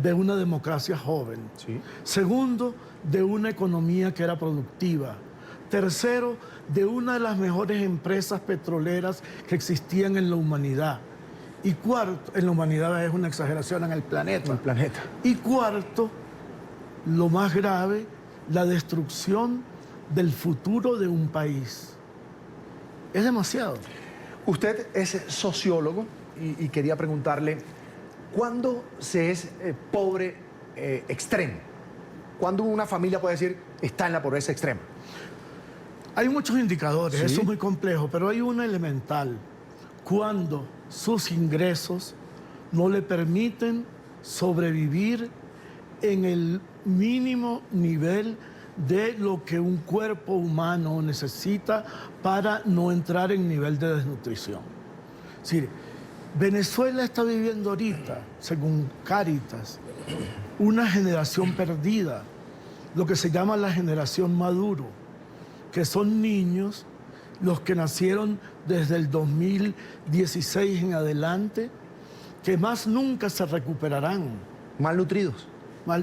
de una democracia joven. Sí. Segundo, de una economía que era productiva. Tercero, de una de las mejores empresas petroleras que existían en la humanidad. Y cuarto, en la humanidad es una exageración, en el planeta. Y cuarto, lo más grave, la destrucción del futuro de un país. Es demasiado. Usted es sociólogo y quería preguntarle, ¿cuándo se es pobre extremo? ¿Cuándo una familia puede decir está en la pobreza extrema? Hay muchos indicadores, ¿sí? Eso es muy complejo, pero hay uno elemental. Cuando sus ingresos no le permiten sobrevivir en el mínimo nivel de lo que un cuerpo humano necesita para no entrar en nivel de desnutrición. Es decir, Venezuela está viviendo ahorita, según Cáritas, una generación perdida, lo que se llama la generación Maduro, que son niños, los que nacieron desde el 2016 en adelante, que más nunca se recuperarán. Malnutridos.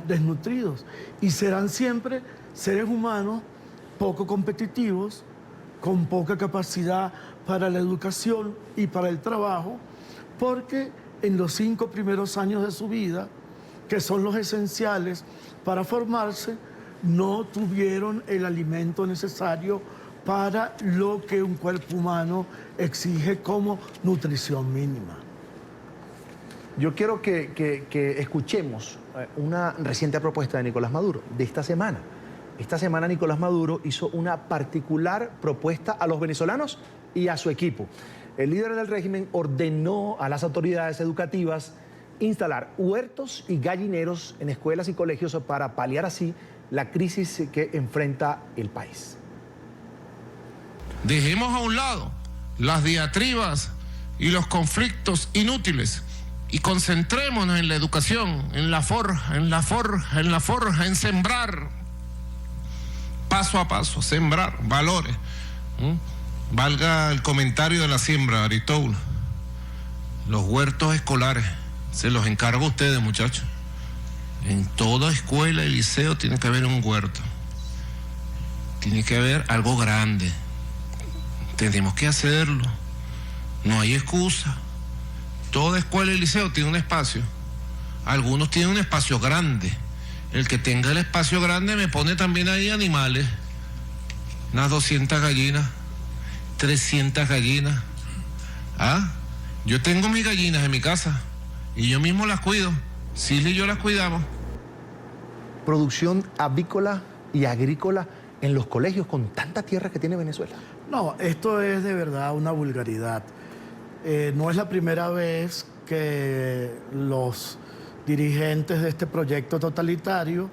Desnutridos. Y serán siempre seres humanos poco competitivos, con poca capacidad para la educación y para el trabajo, porque en los 5 primeros años de su vida, que son los esenciales para formarse, no tuvieron el alimento necesario para lo que un cuerpo humano exige como nutrición mínima. Yo quiero que escuchemos una reciente propuesta de Nicolás Maduro, de esta semana. Esta semana Nicolás Maduro hizo una particular propuesta a los venezolanos y a su equipo. El líder del régimen ordenó a las autoridades educativas instalar huertos y gallineros en escuelas y colegios para paliar así la crisis que enfrenta el país. Dejemos a un lado las diatribas y los conflictos inútiles y concentrémonos en la educación, en la forja, en sembrar paso a paso, sembrar valores. Valga el comentario de la siembra, Aristóbulo. Los huertos escolares, se los encargo a ustedes, muchachos. En toda escuela y liceo tiene que haber un huerto. Tiene que haber algo grande. Tenemos que hacerlo. No hay excusa. Toda escuela y liceo tiene un espacio. Algunos tienen un espacio grande. El que tenga el espacio grande me pone también ahí animales. Unas 200 gallinas, 300 gallinas. Yo tengo mis gallinas en mi casa y yo mismo las cuido. Silvia y yo las cuidamos. Producción avícola y agrícola en los colegios con tanta tierra que tiene Venezuela. No, esto es de verdad una vulgaridad. No es la primera vez que los dirigentes de este proyecto totalitario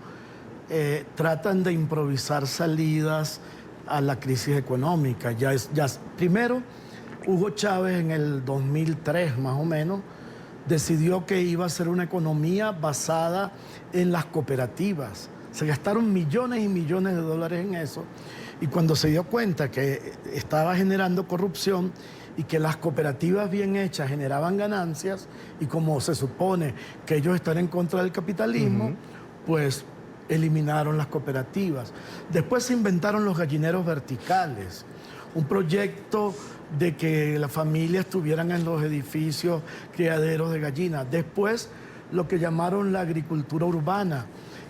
tratan de improvisar salidas a la crisis económica. Primero, Hugo Chávez en el 2003 más o menos decidió que iba a ser una economía basada en las cooperativas. Se gastaron millones y millones de dólares en eso. Y cuando se dio cuenta que estaba generando corrupción y que las cooperativas bien hechas generaban ganancias, y como se supone que ellos están en contra del capitalismo, pues eliminaron las cooperativas. Después se inventaron los gallineros verticales, un proyecto de que las familias tuvieran en los edificios criaderos de gallinas. Después lo que llamaron la agricultura urbana,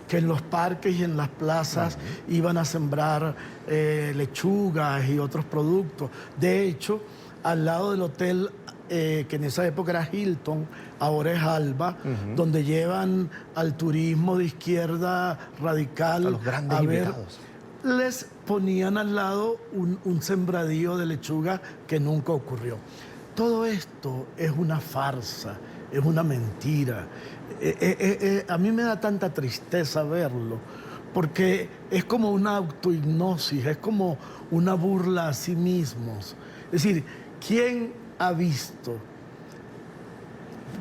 que en los parques y en las plazas iban a sembrar lechugas y otros productos. De hecho, al lado del hotel, que en esa época era Hilton, ahora es Alba, donde llevan al turismo de izquierda radical a los grandes invitados. Les ponían al lado un sembradío de lechuga que nunca ocurrió. Todo esto es una farsa, es una mentira. A mí me da tanta tristeza verlo, porque es como una autohipnosis, es como una burla a sí mismos. Es decir, ¿quién ha visto?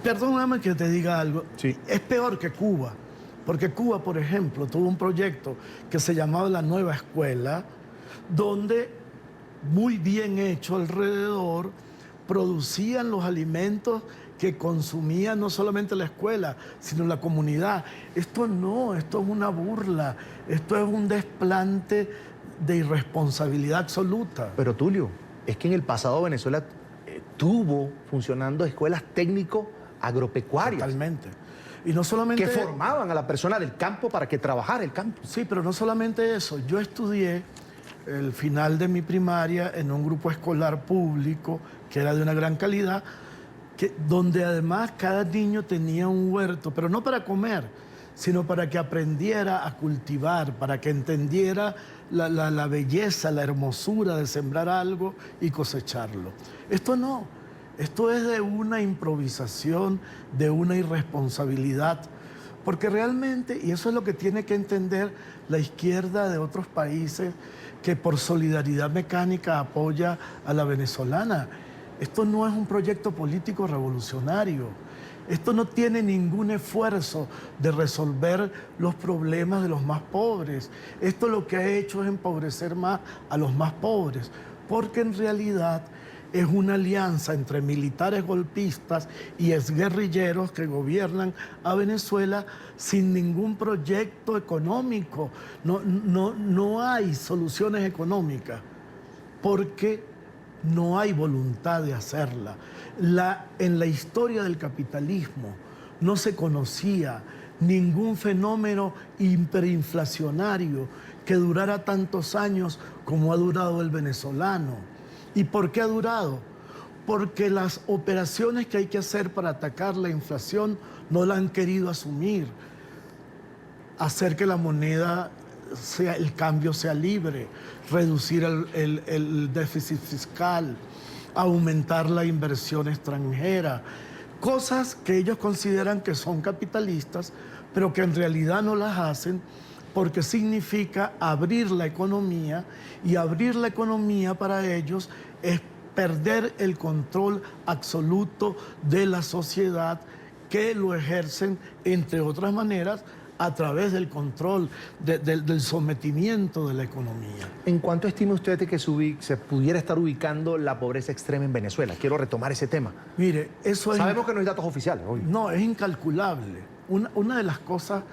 Perdóname que te diga algo. Sí. Es peor que Cuba, porque Cuba, por ejemplo, tuvo un proyecto que se llamaba La Nueva Escuela, donde muy bien hecho alrededor producían los alimentos que consumía no solamente la escuela, sino la comunidad. Esto no, esto es una burla, esto es un desplante de irresponsabilidad absoluta. Pero Tulio, es que en el pasado Venezuela tuvo funcionando escuelas técnico-agropecuarias. Totalmente. Y no solamente... que formaban a la persona del campo para que trabajara el campo. Sí, pero no solamente eso. Yo estudié el final de mi primaria en un grupo escolar público que era de una gran calidad, donde además cada niño tenía un huerto, pero no para comer, sino para que aprendiera a cultivar, para que entendiera la belleza, la hermosura de sembrar algo y cosecharlo. Esto no, esto es de una improvisación, de una irresponsabilidad, porque realmente, y eso es lo que tiene que entender la izquierda de otros países, que por solidaridad mecánica apoya a la venezolana. Esto no es un proyecto político revolucionario. Esto no tiene ningún esfuerzo de resolver los problemas de los más pobres. Esto lo que ha hecho es empobrecer más a los más pobres, porque en realidad es una alianza entre militares golpistas y exguerrilleros que gobiernan a Venezuela sin ningún proyecto económico. No hay soluciones económicas, porque no hay voluntad de hacerla. En la historia del capitalismo no se conocía ningún fenómeno hiperinflacionario que durara tantos años como ha durado el venezolano. ¿Y por qué ha durado? Porque las operaciones que hay que hacer para atacar la inflación no la han querido asumir. Hacer que la moneda el cambio sea libre, reducir el déficit fiscal, aumentar la inversión extranjera, cosas que ellos consideran que son capitalistas, pero que en realidad no las hacen, porque significa abrir la economía, y abrir la economía para ellos es perder el control absoluto de la sociedad, que lo ejercen, entre otras maneras, a través del control, del sometimiento de la economía. ¿En cuánto estima usted de que se pudiera estar ubicando la pobreza extrema en Venezuela? Quiero retomar ese tema. Mire, eso es... Sabemos que no hay datos oficiales, obvio. No, es incalculable. Una de las cosas,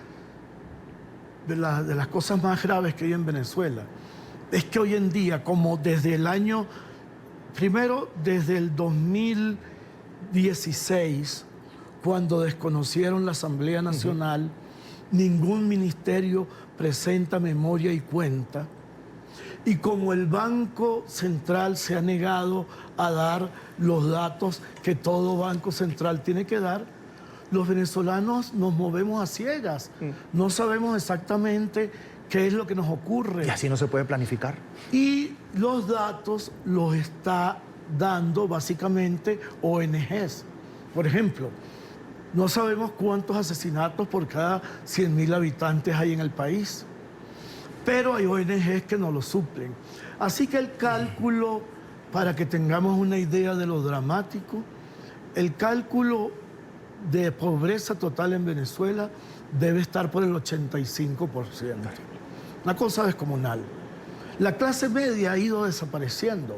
de las cosas más graves que hay en Venezuela, es que hoy en día, como desde el año... Primero, desde el 2016, cuando desconocieron la Asamblea Nacional, ningún ministerio presenta memoria y cuenta. Y como el Banco Central se ha negado a dar los datos que todo Banco Central tiene que dar, los venezolanos nos movemos a ciegas. No sabemos exactamente qué es lo que nos ocurre. Y así no se puede planificar. Y los datos los está dando básicamente ONGs. Por ejemplo, no sabemos cuántos asesinatos por cada 100.000 habitantes hay en el país, pero hay ONGs que nos lo suplen. Así que el cálculo, para que tengamos una idea de lo dramático, el cálculo de pobreza total en Venezuela debe estar por el 85%. Una cosa descomunal. La clase media ha ido desapareciendo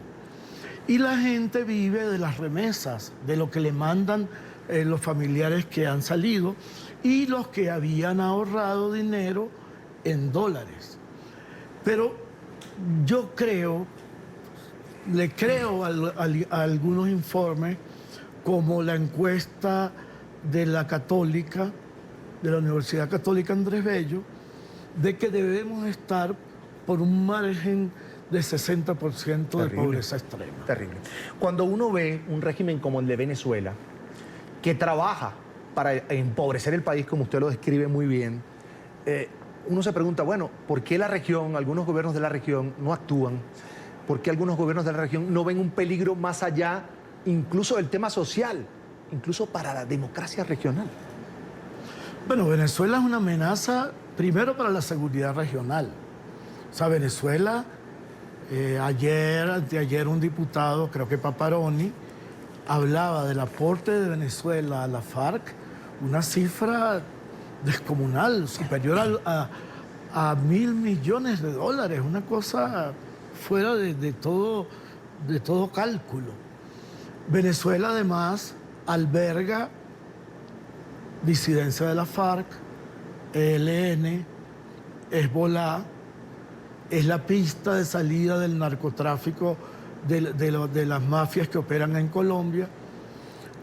y la gente vive de las remesas, de lo que le mandan los familiares que han salido y los que habían ahorrado dinero en dólares. Pero yo le creo a algunos informes, como la encuesta de la Católica, de la Universidad Católica Andrés Bello, de que debemos estar por un margen de 60% de pobreza extrema. Terrible. Cuando uno ve un régimen como el de Venezuela, que trabaja para empobrecer el país, como usted lo describe muy bien, uno se pregunta, bueno, ¿por qué la región, algunos gobiernos de la región no actúan? ¿Por qué algunos gobiernos de la región no ven un peligro más allá, incluso del tema social, incluso para la democracia regional? Bueno, Venezuela es una amenaza, primero, para la seguridad regional. O sea, Venezuela, anteayer un diputado, creo que Paparoni, hablaba del aporte de Venezuela a la FARC, una cifra descomunal, superior a $1.000 millones, una cosa fuera de todo cálculo. Venezuela además alberga disidencia de la FARC, ELN, Hezbollah, es la pista de salida del narcotráfico de las mafias que operan en Colombia,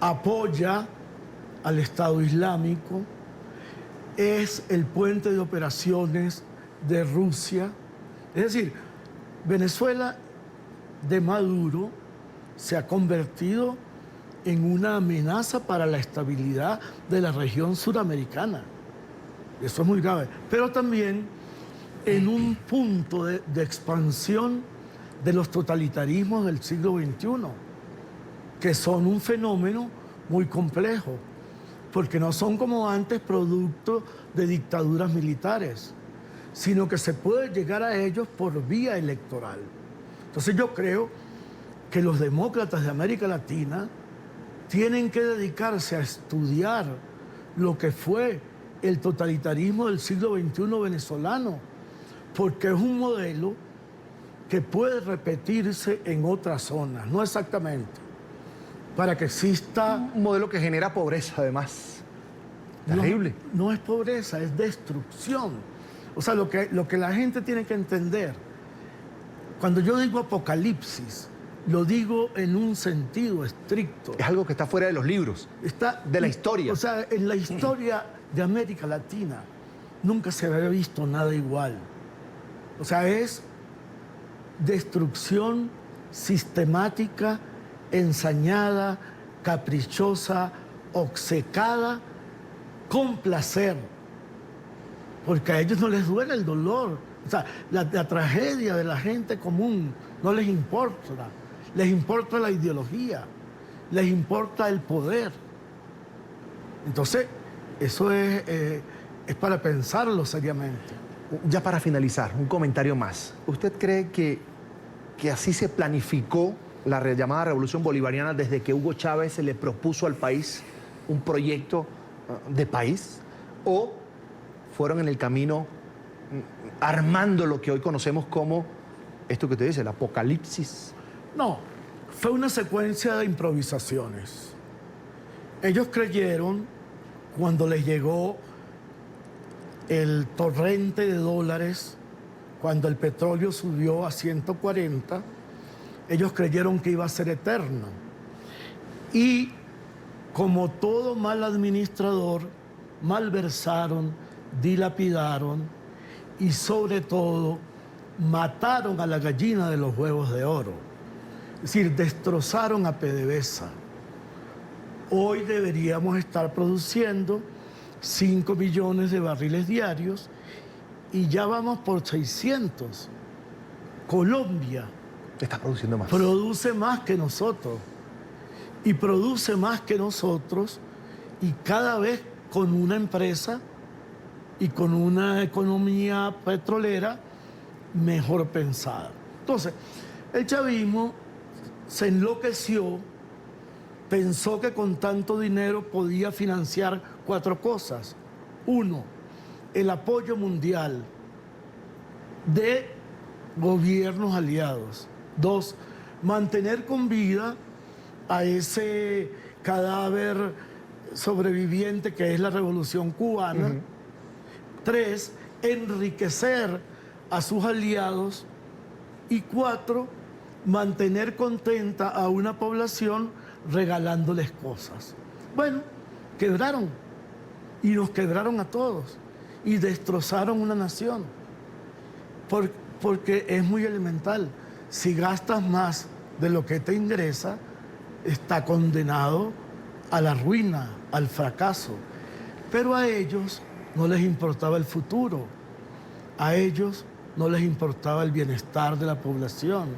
apoya al Estado Islámico, es el puente de operaciones de Rusia. Es decir, Venezuela de Maduro se ha convertido en una amenaza para la estabilidad de la región suramericana. Eso es muy grave. Pero también en un punto de expansión de los totalitarismos del siglo XXI, que son un fenómeno muy complejo, porque no son como antes producto de dictaduras militares, sino que se puede llegar a ellos por vía electoral. Entonces yo creo que los demócratas de América Latina tienen que dedicarse a estudiar lo que fue el totalitarismo del siglo XXI venezolano, porque es un modelo que puede repetirse en otras zonas, no exactamente, para que exista... Un modelo que genera pobreza, además. Terrible. No es pobreza, es destrucción. O sea, lo que la gente tiene que entender, cuando yo digo apocalipsis, lo digo en un sentido estricto. Es algo que está fuera de los libros, está de la historia. O sea, en la historia de América Latina nunca se había visto nada igual. O sea, es destrucción sistemática, ensañada, caprichosa, obcecada, con placer. Porque a ellos no les duele el dolor. O sea, la tragedia de la gente común no les importa. Les importa la ideología, les importa el poder. Entonces, eso es para pensarlo seriamente. Ya para finalizar, un comentario más. ¿Usted cree que así se planificó la llamada revolución bolivariana desde que Hugo Chávez se le propuso al país un proyecto de país? ¿O fueron en el camino armando lo que hoy conocemos como esto que te dice, el apocalipsis? No, fue una secuencia de improvisaciones. Ellos creyeron, cuando les llegó el torrente de dólares, cuando el petróleo subió a 140, ellos creyeron que iba a ser eterno. Y como todo mal administrador, malversaron, dilapidaron y sobre todo mataron a la gallina de los huevos de oro. Es decir, destrozaron a PDVSA. Hoy deberíamos estar produciendo 5 millones de barriles diarios y ya vamos por 600. Colombia está produciendo más. Produce más que nosotros. Y produce más que nosotros y cada vez con una empresa y con una economía petrolera mejor pensada. Entonces, el chavismo se enloqueció pensó que con tanto dinero podía financiar 4 cosas. 1, el apoyo mundial de gobiernos aliados. 2, mantener con vida a ese cadáver sobreviviente que es la Revolución Cubana. 3, enriquecer a sus aliados. Y 4, mantener contenta a una población regalándoles cosas. Bueno, quebraron. Y nos quebraron a todos. Y destrozaron una nación. Porque es muy elemental. Si gastas más de lo que te ingresa, está condenado a la ruina, al fracaso. Pero a ellos no les importaba el futuro. A ellos no les importaba el bienestar de la población.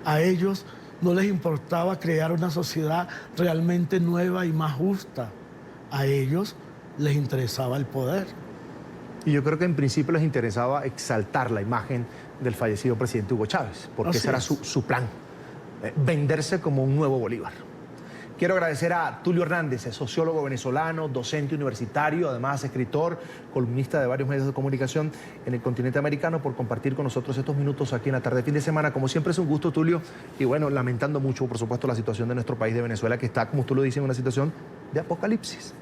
A ellos no les importaba crear una sociedad realmente nueva y más justa. A ellos les interesaba el poder. Y yo creo que en principio les interesaba exaltar la imagen del fallecido presidente Hugo Chávez, porque ese era su plan, venderse como un nuevo Bolívar. Quiero agradecer a Tulio Hernández, sociólogo venezolano, docente universitario, además escritor, columnista de varios medios de comunicación en el continente americano, por compartir con nosotros estos minutos aquí en la tarde de fin de semana. Como siempre es un gusto, Tulio, y bueno, lamentando mucho, por supuesto, la situación de nuestro país de Venezuela, que está, como tú lo dices, en una situación de apocalipsis.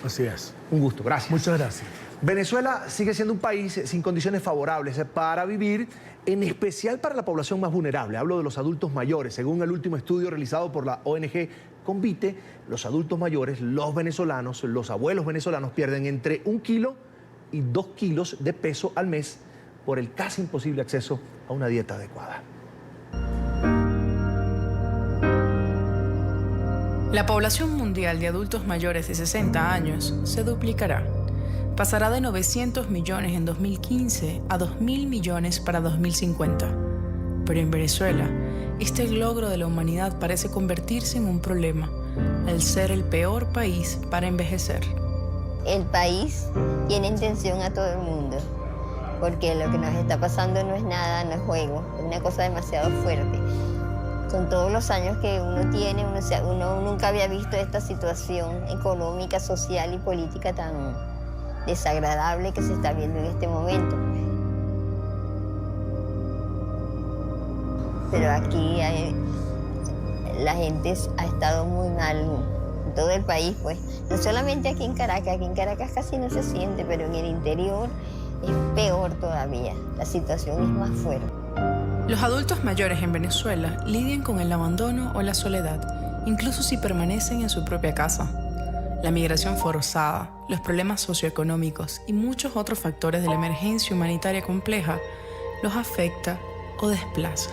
Así es. Un gusto, gracias. Muchas gracias. Venezuela sigue siendo un país sin condiciones favorables para vivir, en especial para la población más vulnerable. Hablo de los adultos mayores. Según el último estudio realizado por la ONG Convite, los adultos mayores, los venezolanos, los abuelos venezolanos pierden entre 1 kilo y 2 kilos de peso al mes por el casi imposible acceso a una dieta adecuada. La población mundial de adultos mayores de 60 años se duplicará. Pasará de 900 millones en 2015 a 2.000 millones para 2050. Pero en Venezuela, este logro de la humanidad parece convertirse en un problema, al ser el peor país para envejecer. El país tiene intención a todo el mundo, porque lo que nos está pasando no es nada, no es juego, es una cosa demasiado fuerte. Con todos los años que uno tiene, uno nunca había visto esta situación económica, social y política tan desagradable que se está viendo en este momento. Pero aquí la gente ha estado muy mal en todo el país, pues. No solamente aquí en Caracas casi no se siente, pero en el interior es peor todavía. La situación es más fuerte. Los adultos mayores en Venezuela lidian con el abandono o la soledad, incluso si permanecen en su propia casa. La migración forzada, los problemas socioeconómicos y muchos otros factores de la emergencia humanitaria compleja los afecta o desplaza.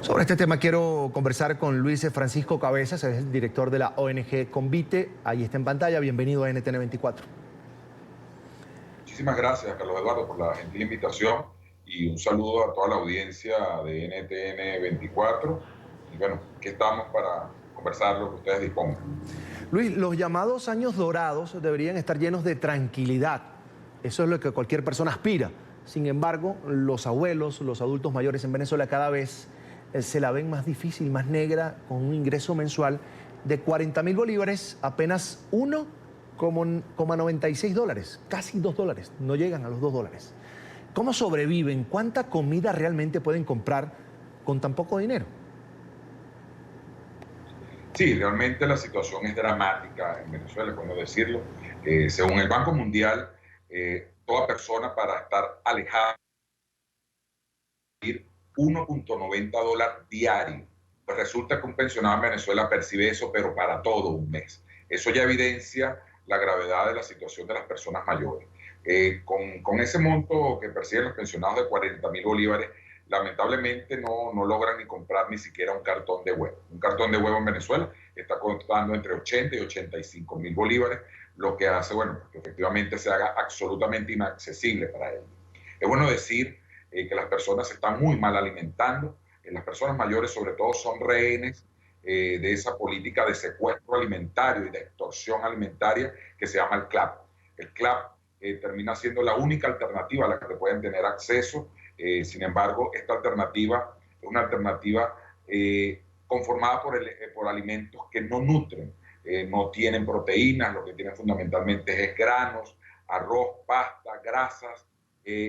Sobre este tema quiero conversar con Luis Francisco Cabezas, es el director de la ONG Convite. Ahí está en pantalla. Bienvenido a NTN 24. Muchísimas gracias, Carlos Eduardo, por la gentil invitación y un saludo a toda la audiencia de NTN 24. Y bueno, aquí estamos para conversar lo que ustedes dispongan. Luis, los llamados años dorados deberían estar llenos de tranquilidad. Eso es lo que cualquier persona aspira. Sin embargo, los abuelos, los adultos mayores en Venezuela cada vez se la ven más difícil, más negra, con un ingreso mensual de 40.000 bolívares, apenas 1,96 dólares, casi $2, no llegan a los $2. ¿Cómo sobreviven? ¿Cuánta comida realmente pueden comprar con tan poco dinero? Sí, realmente la situación es dramática en Venezuela, es bueno decirlo. Según el Banco Mundial, toda persona para estar alejada de $1.90 diario. Pues resulta que un pensionado en Venezuela percibe eso, pero para todo un mes. Eso ya evidencia la gravedad de la situación de las personas mayores. Con ese monto que perciben los pensionados de 40.000 bolívares, lamentablemente no logran ni comprar ni siquiera un cartón de huevo. Un cartón de huevo en Venezuela está costando entre 80 y 85.000 bolívares, lo que hace, bueno, que efectivamente se haga absolutamente inaccesible para ellos. Es bueno decir que las personas se están muy mal alimentando. Las personas mayores sobre todo son rehenes de esa política de secuestro alimentario y de extorsión alimentaria que se llama el CLAP. El CLAP termina siendo la única alternativa a la que pueden tener acceso. Sin embargo, esta alternativa es una alternativa conformada por alimentos que no nutren, no tienen proteínas, lo que tienen fundamentalmente es granos, arroz, pasta, grasas,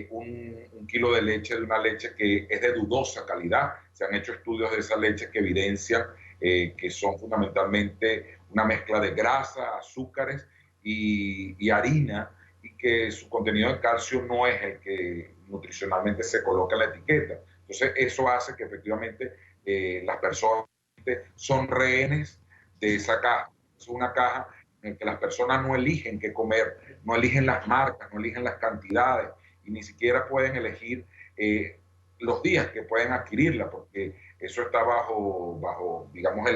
un kilo de leche, de una leche que es de dudosa calidad. Se han hecho estudios de esa leche que evidencian que son fundamentalmente una mezcla de grasa, azúcares y harina, y que su contenido de calcio no es el que nutricionalmente se coloca en la etiqueta. Entonces eso hace que efectivamente las personas son rehenes de esa caja. Es una caja en que las personas no eligen qué comer, no eligen las marcas, no eligen las cantidades, y ni siquiera pueden elegir los días que pueden adquirirla, porque eso está bajo digamos,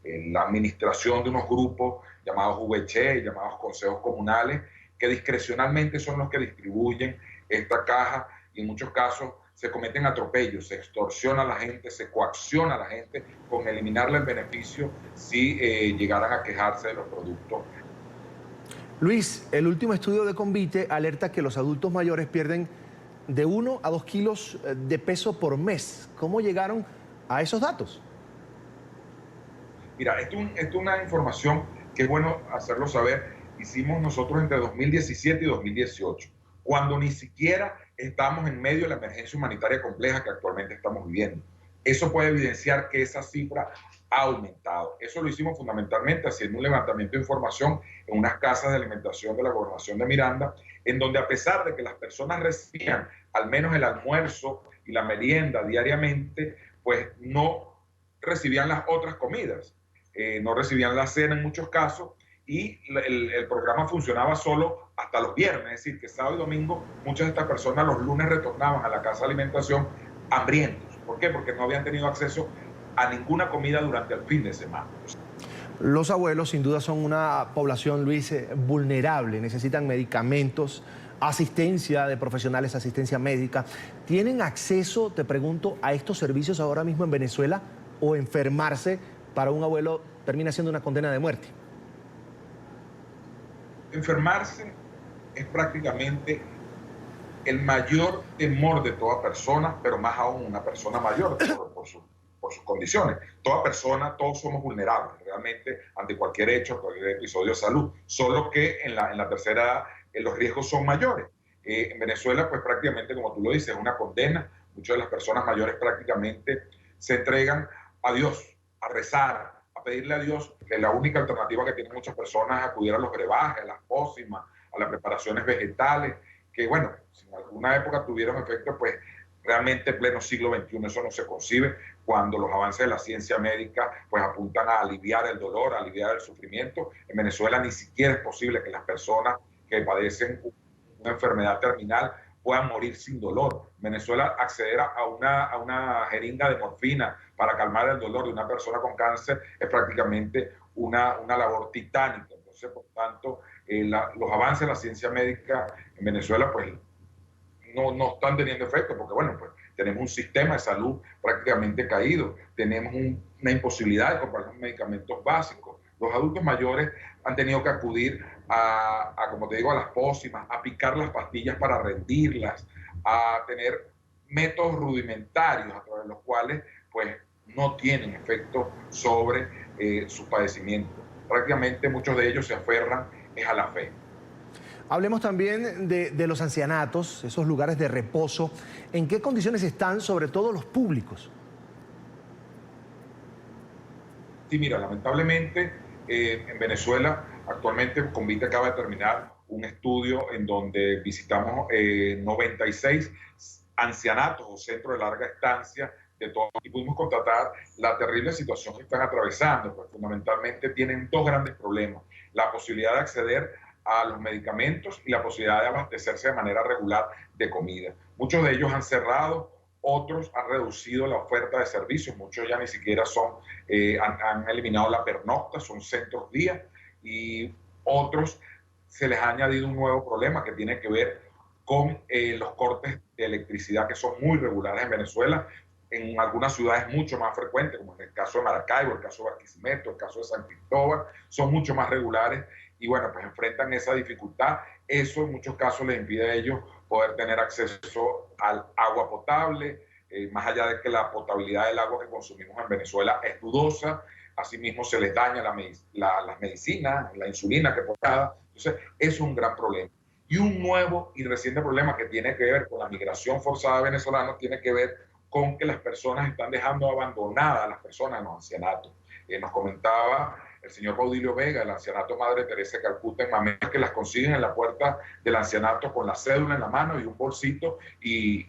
la administración de unos grupos llamados VC, llamados consejos comunales, que discrecionalmente son los que distribuyen esta caja, y en muchos casos se cometen atropellos, se extorsiona a la gente, se coacciona a la gente con eliminarle el beneficio si llegaran a quejarse de los productos. Luis, el último estudio de Convite alerta que los adultos mayores pierden de 1 a 2 kilos de peso por mes. ¿Cómo llegaron a esos datos? Mira, esto es una información que es bueno hacerlo saber. Hicimos nosotros entre 2017 y 2018, cuando ni siquiera estamos en medio de la emergencia humanitaria compleja que actualmente estamos viviendo. Eso puede evidenciar que esa cifra ha aumentado. Eso lo hicimos fundamentalmente haciendo un levantamiento de información en unas casas de alimentación de la Gobernación de Miranda, en donde, a pesar de que las personas recibían al menos el almuerzo y la merienda diariamente, pues no recibían las otras comidas, no recibían la cena en muchos casos, y el programa funcionaba solo hasta los viernes, es decir, que sábado y domingo muchas de estas personas los lunes retornaban a la casa de alimentación hambrientos. ¿Por qué? Porque no habían tenido acceso a ninguna comida durante el fin de semana. Los abuelos sin duda son una población, Luis, vulnerable, necesitan medicamentos, asistencia de profesionales, asistencia médica. ¿Tienen acceso, te pregunto, a estos servicios ahora mismo en Venezuela, o enfermarse para un abuelo termina siendo una condena de muerte? Enfermarse es prácticamente el mayor temor de toda persona, pero más aún una persona mayor por sus condiciones. Toda persona, todos somos vulnerables realmente ante cualquier hecho, cualquier episodio de salud, solo que en la tercera edad los riesgos son mayores. En Venezuela, pues prácticamente, como tú lo dices, es una condena. Muchas de las personas mayores prácticamente se entregan a Dios, a rezar, a pedirle a Dios, que la única alternativa que tienen muchas personas es acudir a los brebajes, a las pócimas, a las preparaciones vegetales, que bueno, si en alguna época tuvieron efecto, pues realmente en pleno siglo XXI eso no se concibe, cuando los avances de la ciencia médica pues apuntan a aliviar el dolor, a aliviar el sufrimiento. En Venezuela ni siquiera es posible que las personas que padecen una enfermedad terminal puedan morir sin dolor. En Venezuela, acceder a una jeringa de morfina para calmar el dolor de una persona con cáncer es prácticamente una labor titánica. Entonces, por tanto, los avances de la ciencia médica en Venezuela pues no están teniendo efecto, porque bueno, pues tenemos un sistema de salud prácticamente caído, tenemos una imposibilidad de comprar los medicamentos básicos. Los adultos mayores han tenido que acudir como te digo, a las pócimas, a picar las pastillas para rendirlas, a tener métodos rudimentarios a través de los cuales pues no tienen efecto sobre sus padecimientos. Prácticamente muchos de ellos se aferran a la fe. Hablemos también de los ancianatos, esos lugares de reposo. ¿En qué condiciones están, sobre todo los públicos? Sí, mira, lamentablemente en Venezuela actualmente Convite acaba de terminar un estudio en donde visitamos 96 ancianatos o centros de larga estancia de todo, y pudimos constatar la terrible situación que están atravesando, pues fundamentalmente tienen dos grandes problemas: la posibilidad de acceder a los medicamentos y la posibilidad de abastecerse de manera regular de comida. Muchos de ellos han cerrado, otros han reducido la oferta de servicios, muchos ya ni siquiera han eliminado la pernocta, son centros día, y otros se les ha añadido un nuevo problema que tiene que ver con los cortes de electricidad, que son muy regulares en Venezuela. En algunas ciudades mucho más frecuentes, como en el caso de Maracaibo, el caso de Barquisimeto, el caso de San Cristóbal, son mucho más regulares, y bueno, pues enfrentan esa dificultad. Eso en muchos casos les impide a ellos poder tener acceso al agua potable, más allá de que la potabilidad del agua que consumimos en Venezuela es dudosa, asimismo se les daña las medicinas, la insulina que portada. Entonces, eso es un gran problema. Y un nuevo y reciente problema que tiene que ver con la migración forzada de venezolanos tiene que ver con que las personas están dejando abandonadas a las personas en los ancianatos. Nos comentaba el señor Baudilio Vega, el ancianato Madre Teresa de Calcuta en Mamés, que las consiguen en la puerta del ancianato con la cédula en la mano y un bolsito y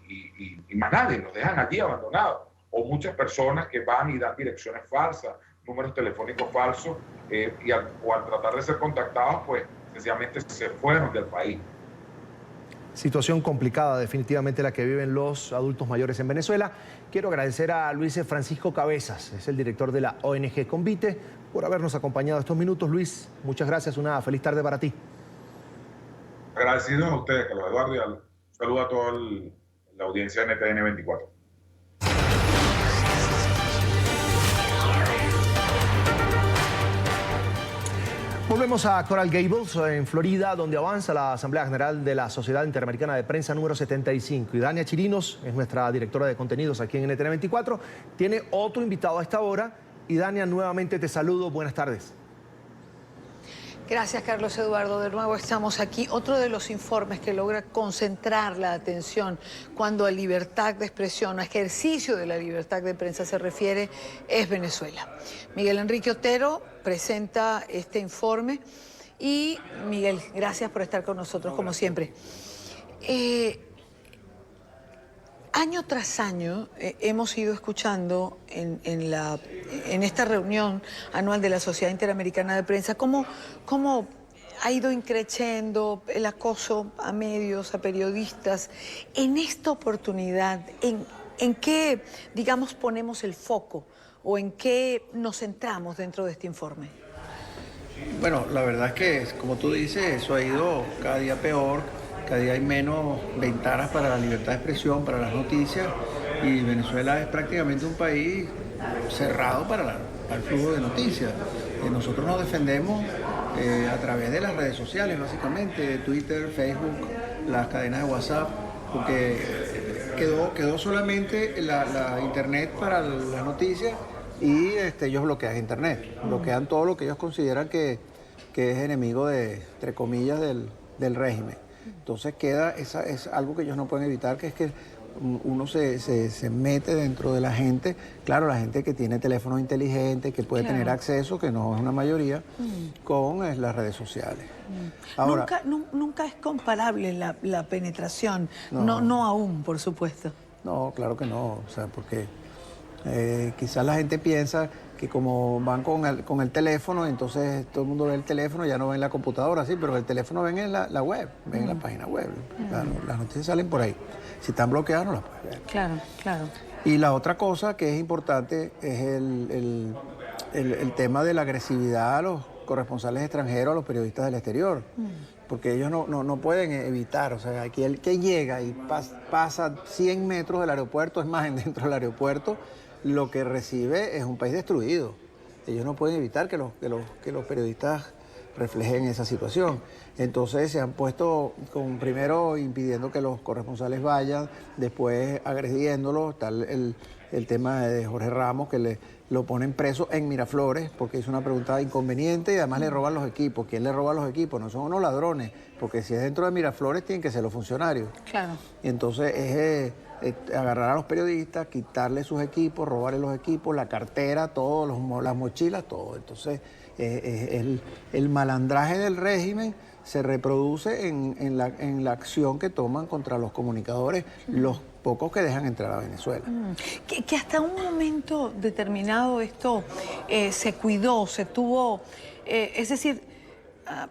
más nadie, los dejan allí abandonados. O muchas personas que van y dan direcciones falsas, números telefónicos falsos, o al tratar de ser contactados, pues sencillamente se fueron del país. Situación complicada definitivamente la que viven los adultos mayores en Venezuela. Quiero agradecer a Luis Francisco Cabezas, es el director de la ONG Convite, por habernos acompañado estos minutos. Luis, muchas gracias, una feliz tarde para ti. Agradecido a ustedes, Carlos Eduardo, y un saludo a toda la audiencia de NTN 24. Volvemos a Coral Gables, en Florida, donde avanza la Asamblea General de la Sociedad Interamericana de Prensa número 75. Y Dania Chirinos es nuestra directora de contenidos aquí en NTN 24. Tiene otro invitado a esta hora. Y Dania, nuevamente te saludo. Buenas tardes. Gracias, Carlos Eduardo. De nuevo estamos aquí. Otro de los informes que logra concentrar la atención cuando a libertad de expresión, a ejercicio de la libertad de prensa se refiere, es Venezuela. Miguel Enrique Otero presenta este informe y, Miguel, gracias por estar con nosotros, como siempre. Año tras año hemos ido escuchando en esta reunión anual de la Sociedad Interamericana de Prensa cómo ha ido increciendo el acoso a medios, a periodistas. En esta oportunidad, ¿en qué, digamos, ponemos el foco o en qué nos centramos dentro de este informe? Bueno, la verdad es que, como tú dices, eso ha ido cada día peor. Cada día hay menos ventanas para la libertad de expresión, para las noticias, y Venezuela es prácticamente un país cerrado para el flujo de noticias. Nosotros nos defendemos a través de las redes sociales, básicamente, Twitter, Facebook, las cadenas de WhatsApp, porque quedó solamente la internet para las noticias y ellos bloquean internet, bloquean todo lo que ellos consideran que es enemigo entre comillas, del régimen. Entonces es algo que ellos no pueden evitar, que es que uno se mete dentro de la gente, claro, la gente que tiene teléfonos inteligentes, que puede tener acceso, que no es una mayoría, con las redes sociales. Ahora, nunca es comparable la penetración, no aún, por supuesto. No, claro que no, o sea, porque quizás la gente piensa que como van con el teléfono, entonces todo el mundo ve el teléfono, ya no ven la computadora, sí, pero el teléfono ven en la web, ven en la página web. Las noticias salen por ahí. Si están bloqueadas, no las puedes ver. Claro, claro. Y la otra cosa que es importante es el tema de la agresividad a los corresponsales extranjeros, a los periodistas del exterior. Porque ellos no pueden evitar, o sea, aquí el que llega y pasa 100 metros del aeropuerto, es más, dentro del aeropuerto, lo que recibe es un país destruido. Ellos no pueden evitar que los periodistas reflejen esa situación. Entonces se han puesto primero impidiendo que los corresponsales vayan, después agrediéndolos. Está el tema de Jorge Ramos, que lo ponen preso en Miraflores porque hizo una pregunta inconveniente y además le roban los equipos. ¿Quién le roba los equipos? No son unos ladrones, porque si es dentro de Miraflores tienen que ser los funcionarios. Claro. Y entonces es agarrar a los periodistas, quitarle sus equipos, robarle los equipos, la cartera, todo, las mochilas, todo. Entonces el malandraje del régimen se reproduce en la acción que toman contra los comunicadores, los pocos que dejan entrar a Venezuela. Que hasta un momento determinado esto se cuidó, se tuvo, es decir,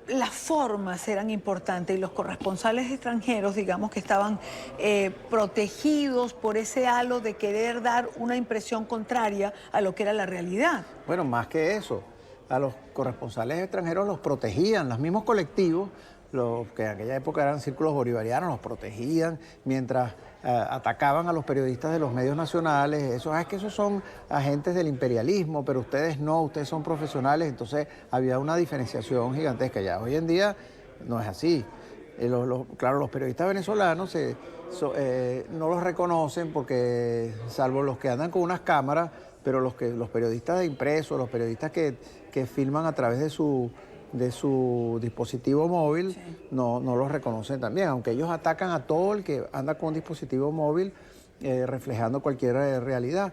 las formas eran importantes y los corresponsales extranjeros, digamos, que estaban protegidos por ese halo de querer dar una impresión contraria a lo que era la realidad. Bueno, más que eso, a los corresponsales extranjeros los protegían, los mismos colectivos, los que en aquella época eran círculos bolivarianos, los protegían mientras atacaban a los periodistas de los medios nacionales. Es que esos son agentes del imperialismo, pero ustedes no, ustedes son profesionales. Entonces había una diferenciación gigantesca ya. Hoy en día no es así. Claro, los periodistas venezolanos no los reconocen porque, salvo los que andan con unas cámaras, pero los periodistas de impreso, los periodistas que filman a través de su dispositivo móvil, no los reconocen también, aunque ellos atacan a todo el que anda con un dispositivo móvil reflejando cualquier realidad,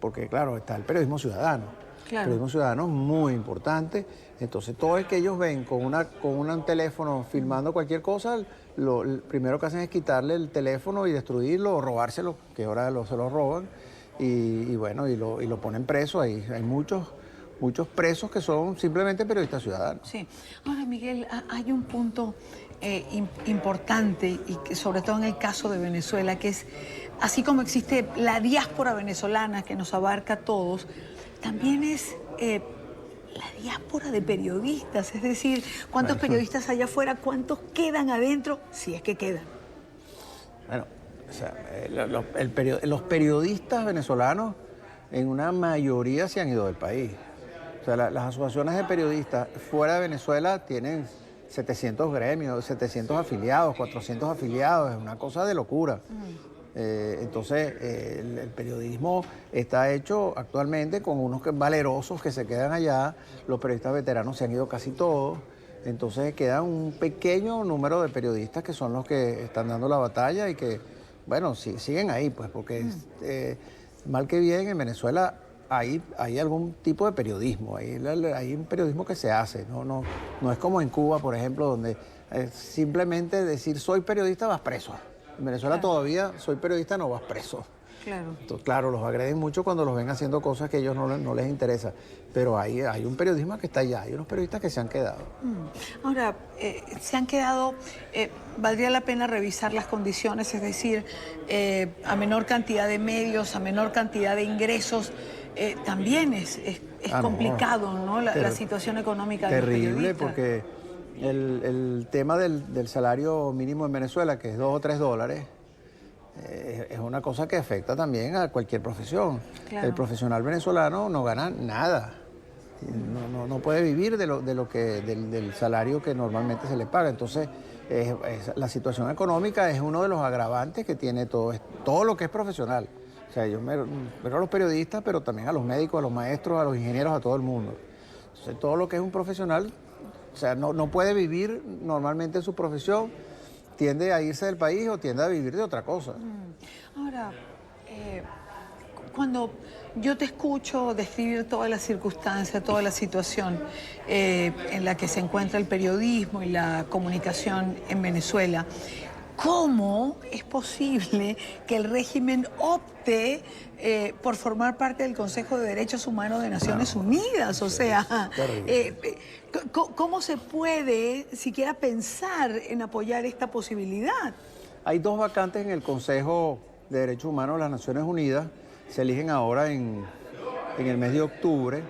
porque claro, está el periodismo ciudadano. Claro. El periodismo ciudadano es muy importante, entonces todo el que ellos ven con un teléfono filmando cualquier cosa, lo primero que hacen es quitarle el teléfono y destruirlo o robárselo, que ahora se lo roban, y lo ponen preso. Hay muchos presos que son simplemente periodistas ciudadanos. Sí. Ahora, Miguel, hay un punto importante, y que sobre todo en el caso de Venezuela, que es, así como existe la diáspora venezolana que nos abarca a todos, también es la diáspora de periodistas, es decir, ¿cuántos periodistas hay afuera? ¿Cuántos quedan adentro? Si es que quedan. Bueno, o sea, los periodistas venezolanos en una mayoría se han ido del país. O sea, las asociaciones de periodistas fuera de Venezuela tienen 700 gremios, 700 afiliados, 400 afiliados, es una cosa de locura. Entonces, el periodismo está hecho actualmente con unos valerosos que se quedan allá, los periodistas veteranos se han ido casi todos, entonces queda un pequeño número de periodistas que son los que están dando la batalla y que, bueno, siguen ahí, pues, porque mal que bien en Venezuela hay algún tipo de periodismo, hay un periodismo que se hace, no es como en Cuba, por ejemplo, donde simplemente decir soy periodista vas preso. En Venezuela todavía soy periodista, no vas preso. Claro. Entonces, claro, los agreden mucho cuando los ven haciendo cosas que a ellos no les interesa. Pero hay un periodismo que está allá, hay unos periodistas que se han quedado. Ahora, se han quedado, valdría la pena revisar las condiciones, es decir, a menor cantidad de medios, a menor cantidad de ingresos, también es complicado, ¿no? La situación económica de los periodistas. Terrible, porque el tema del salario mínimo en Venezuela, que es $2 o $3, es una cosa que afecta también a cualquier profesión. Claro. El profesional venezolano no gana nada. No puede vivir del salario que normalmente se le paga. Entonces, la situación económica es uno de los agravantes que tiene todo lo que es profesional. O sea, yo me refiero a los periodistas, pero también a los médicos, a los maestros, a los ingenieros, a todo el mundo. Entonces, todo lo que es un profesional, o sea, no puede vivir normalmente en su profesión, tiende a irse del país o tiende a vivir de otra cosa. Ahora, cuando yo te escucho describir toda la circunstancia, toda la situación en la que se encuentra el periodismo y la comunicación en Venezuela, ¿cómo es posible que el régimen opte por formar parte del Consejo de Derechos Humanos de Naciones Unidas? O sea, ¿cómo se puede siquiera pensar en apoyar esta posibilidad? Hay 2 vacantes en el Consejo de Derechos Humanos de las Naciones Unidas, se eligen ahora en el mes de octubre,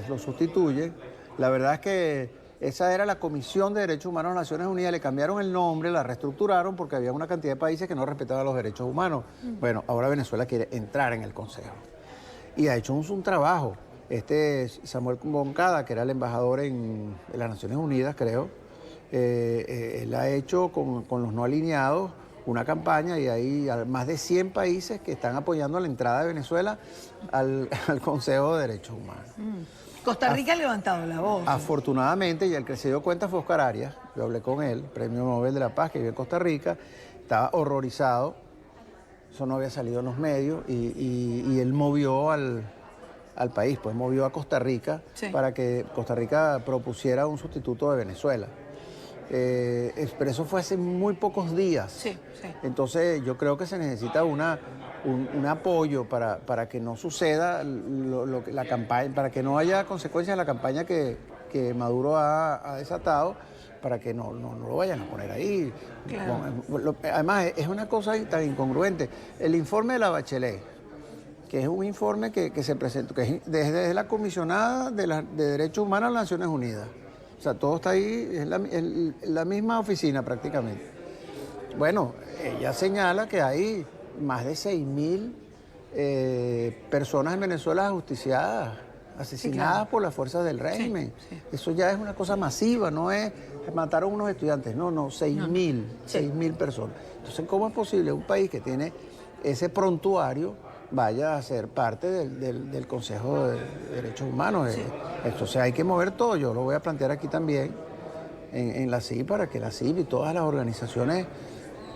lo sustituyen. La verdad es que esa era la Comisión de Derechos Humanos de las Naciones Unidas, le cambiaron el nombre, la reestructuraron porque había una cantidad de países que no respetaban los derechos humanos. Bueno, ahora Venezuela quiere entrar en el Consejo y ha hecho un trabajo. Samuel Moncada, que era el embajador en las Naciones Unidas, creo, él ha hecho con los no alineados una campaña y hay más de 100 países que están apoyando la entrada de Venezuela al Consejo de Derechos Humanos. Costa Rica ha levantado la voz. Afortunadamente, y el que se dio cuenta fue Oscar Arias, yo hablé con él, Premio Nobel de la Paz, que vive en Costa Rica, estaba horrorizado, eso no había salido en los medios, y él movió al país, pues movió a Costa Rica para que Costa Rica propusiera un sustituto de Venezuela. Pero eso fue hace muy pocos días. Entonces yo creo que se necesita un apoyo para que no suceda la campaña, para que no haya consecuencias de la campaña que Maduro ha desatado, para que no lo vayan a poner ahí. Claro. Además, es una cosa tan incongruente. El informe de la Bachelet, que es un informe que se presentó, que es desde la comisionada de Derechos Humanos de las Naciones Unidas. O sea, todo está ahí, es la misma oficina prácticamente. Bueno, ella señala que hay más de 6.000 personas en Venezuela ajusticiadas asesinadas claro. por las fuerzas del régimen. Sí. Eso ya es una cosa masiva, no es mataron unos estudiantes, no, 6.000 personas. Entonces, ¿cómo es posible un país que tiene ese prontuario vaya a ser parte del Consejo de Derechos Humanos? Entonces hay que mover todo, yo lo voy a plantear aquí también en la CIP para que la CIP y todas las organizaciones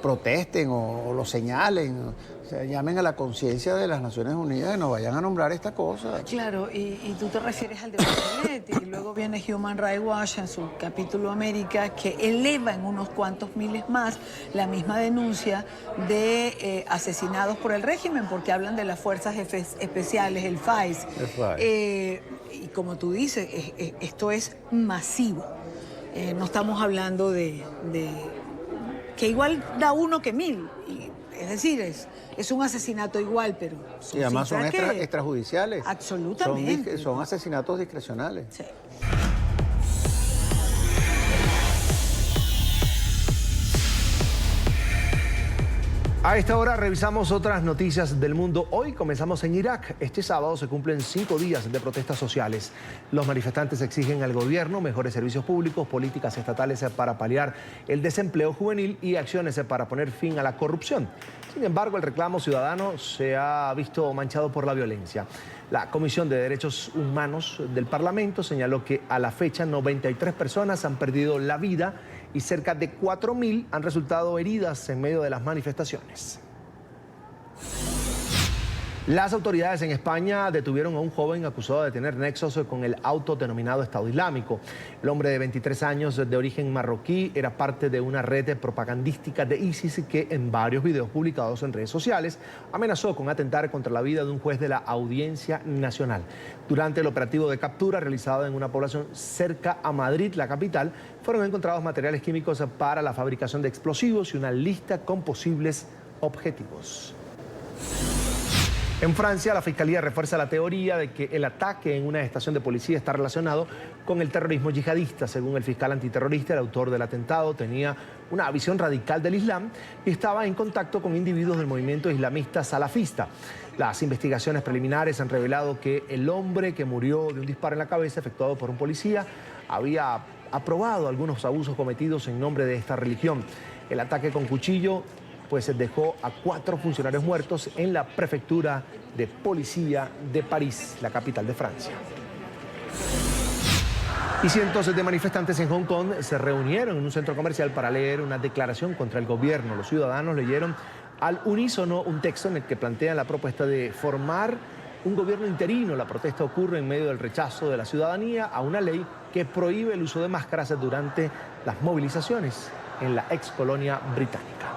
protesten o lo señalen, o sea, llamen a la conciencia de las Naciones Unidas y nos vayan a nombrar esta cosa. Claro, y tú te refieres al de Bachelet, y luego viene Human Rights Watch en su capítulo América, que eleva en unos cuantos miles más la misma denuncia de asesinados por el régimen, porque hablan de las fuerzas especiales, el FAES. Y como tú dices, esto es masivo. No estamos hablando de que igual da 1 que 1000. Es decir, es un asesinato igual, pero... Y además son extrajudiciales. Absolutamente. Son asesinatos discrecionales. Sí. A esta hora revisamos otras noticias del mundo. Hoy comenzamos en Irak. Este sábado se cumplen 5 días de protestas sociales. Los manifestantes exigen al gobierno mejores servicios públicos, políticas estatales para paliar el desempleo juvenil y acciones para poner fin a la corrupción. Sin embargo, el reclamo ciudadano se ha visto manchado por la violencia. La Comisión de Derechos Humanos del Parlamento señaló que a la fecha 93 personas han perdido la vida y cerca de 4.000 han resultado heridas en medio de las manifestaciones. Las autoridades en España detuvieron a un joven acusado de tener nexos con el autodenominado Estado Islámico. El hombre de 23 años de origen marroquí era parte de una red propagandística de ISIS que en varios videos publicados en redes sociales amenazó con atentar contra la vida de un juez de la Audiencia Nacional. Durante el operativo de captura realizado en una población cerca a Madrid, la capital, fueron encontrados materiales químicos para la fabricación de explosivos y una lista con posibles objetivos. En Francia, la Fiscalía refuerza la teoría de que el ataque en una estación de policía está relacionado con el terrorismo yihadista. Según el fiscal antiterrorista, el autor del atentado tenía una visión radical del Islam y estaba en contacto con individuos del movimiento islamista salafista. Las investigaciones preliminares han revelado que el hombre que murió de un disparo en la cabeza efectuado por un policía había aprobado algunos abusos cometidos en nombre de esta religión. El ataque con cuchillo dejó a 4 funcionarios muertos en la prefectura de policía de París, la capital de Francia. Y cientos de manifestantes en Hong Kong se reunieron en un centro comercial para leer una declaración contra el gobierno. Los ciudadanos leyeron al unísono un texto en el que plantean la propuesta de formar un gobierno interino. La protesta ocurre en medio del rechazo de la ciudadanía a una ley que prohíbe el uso de máscaras durante las movilizaciones en la ex colonia británica.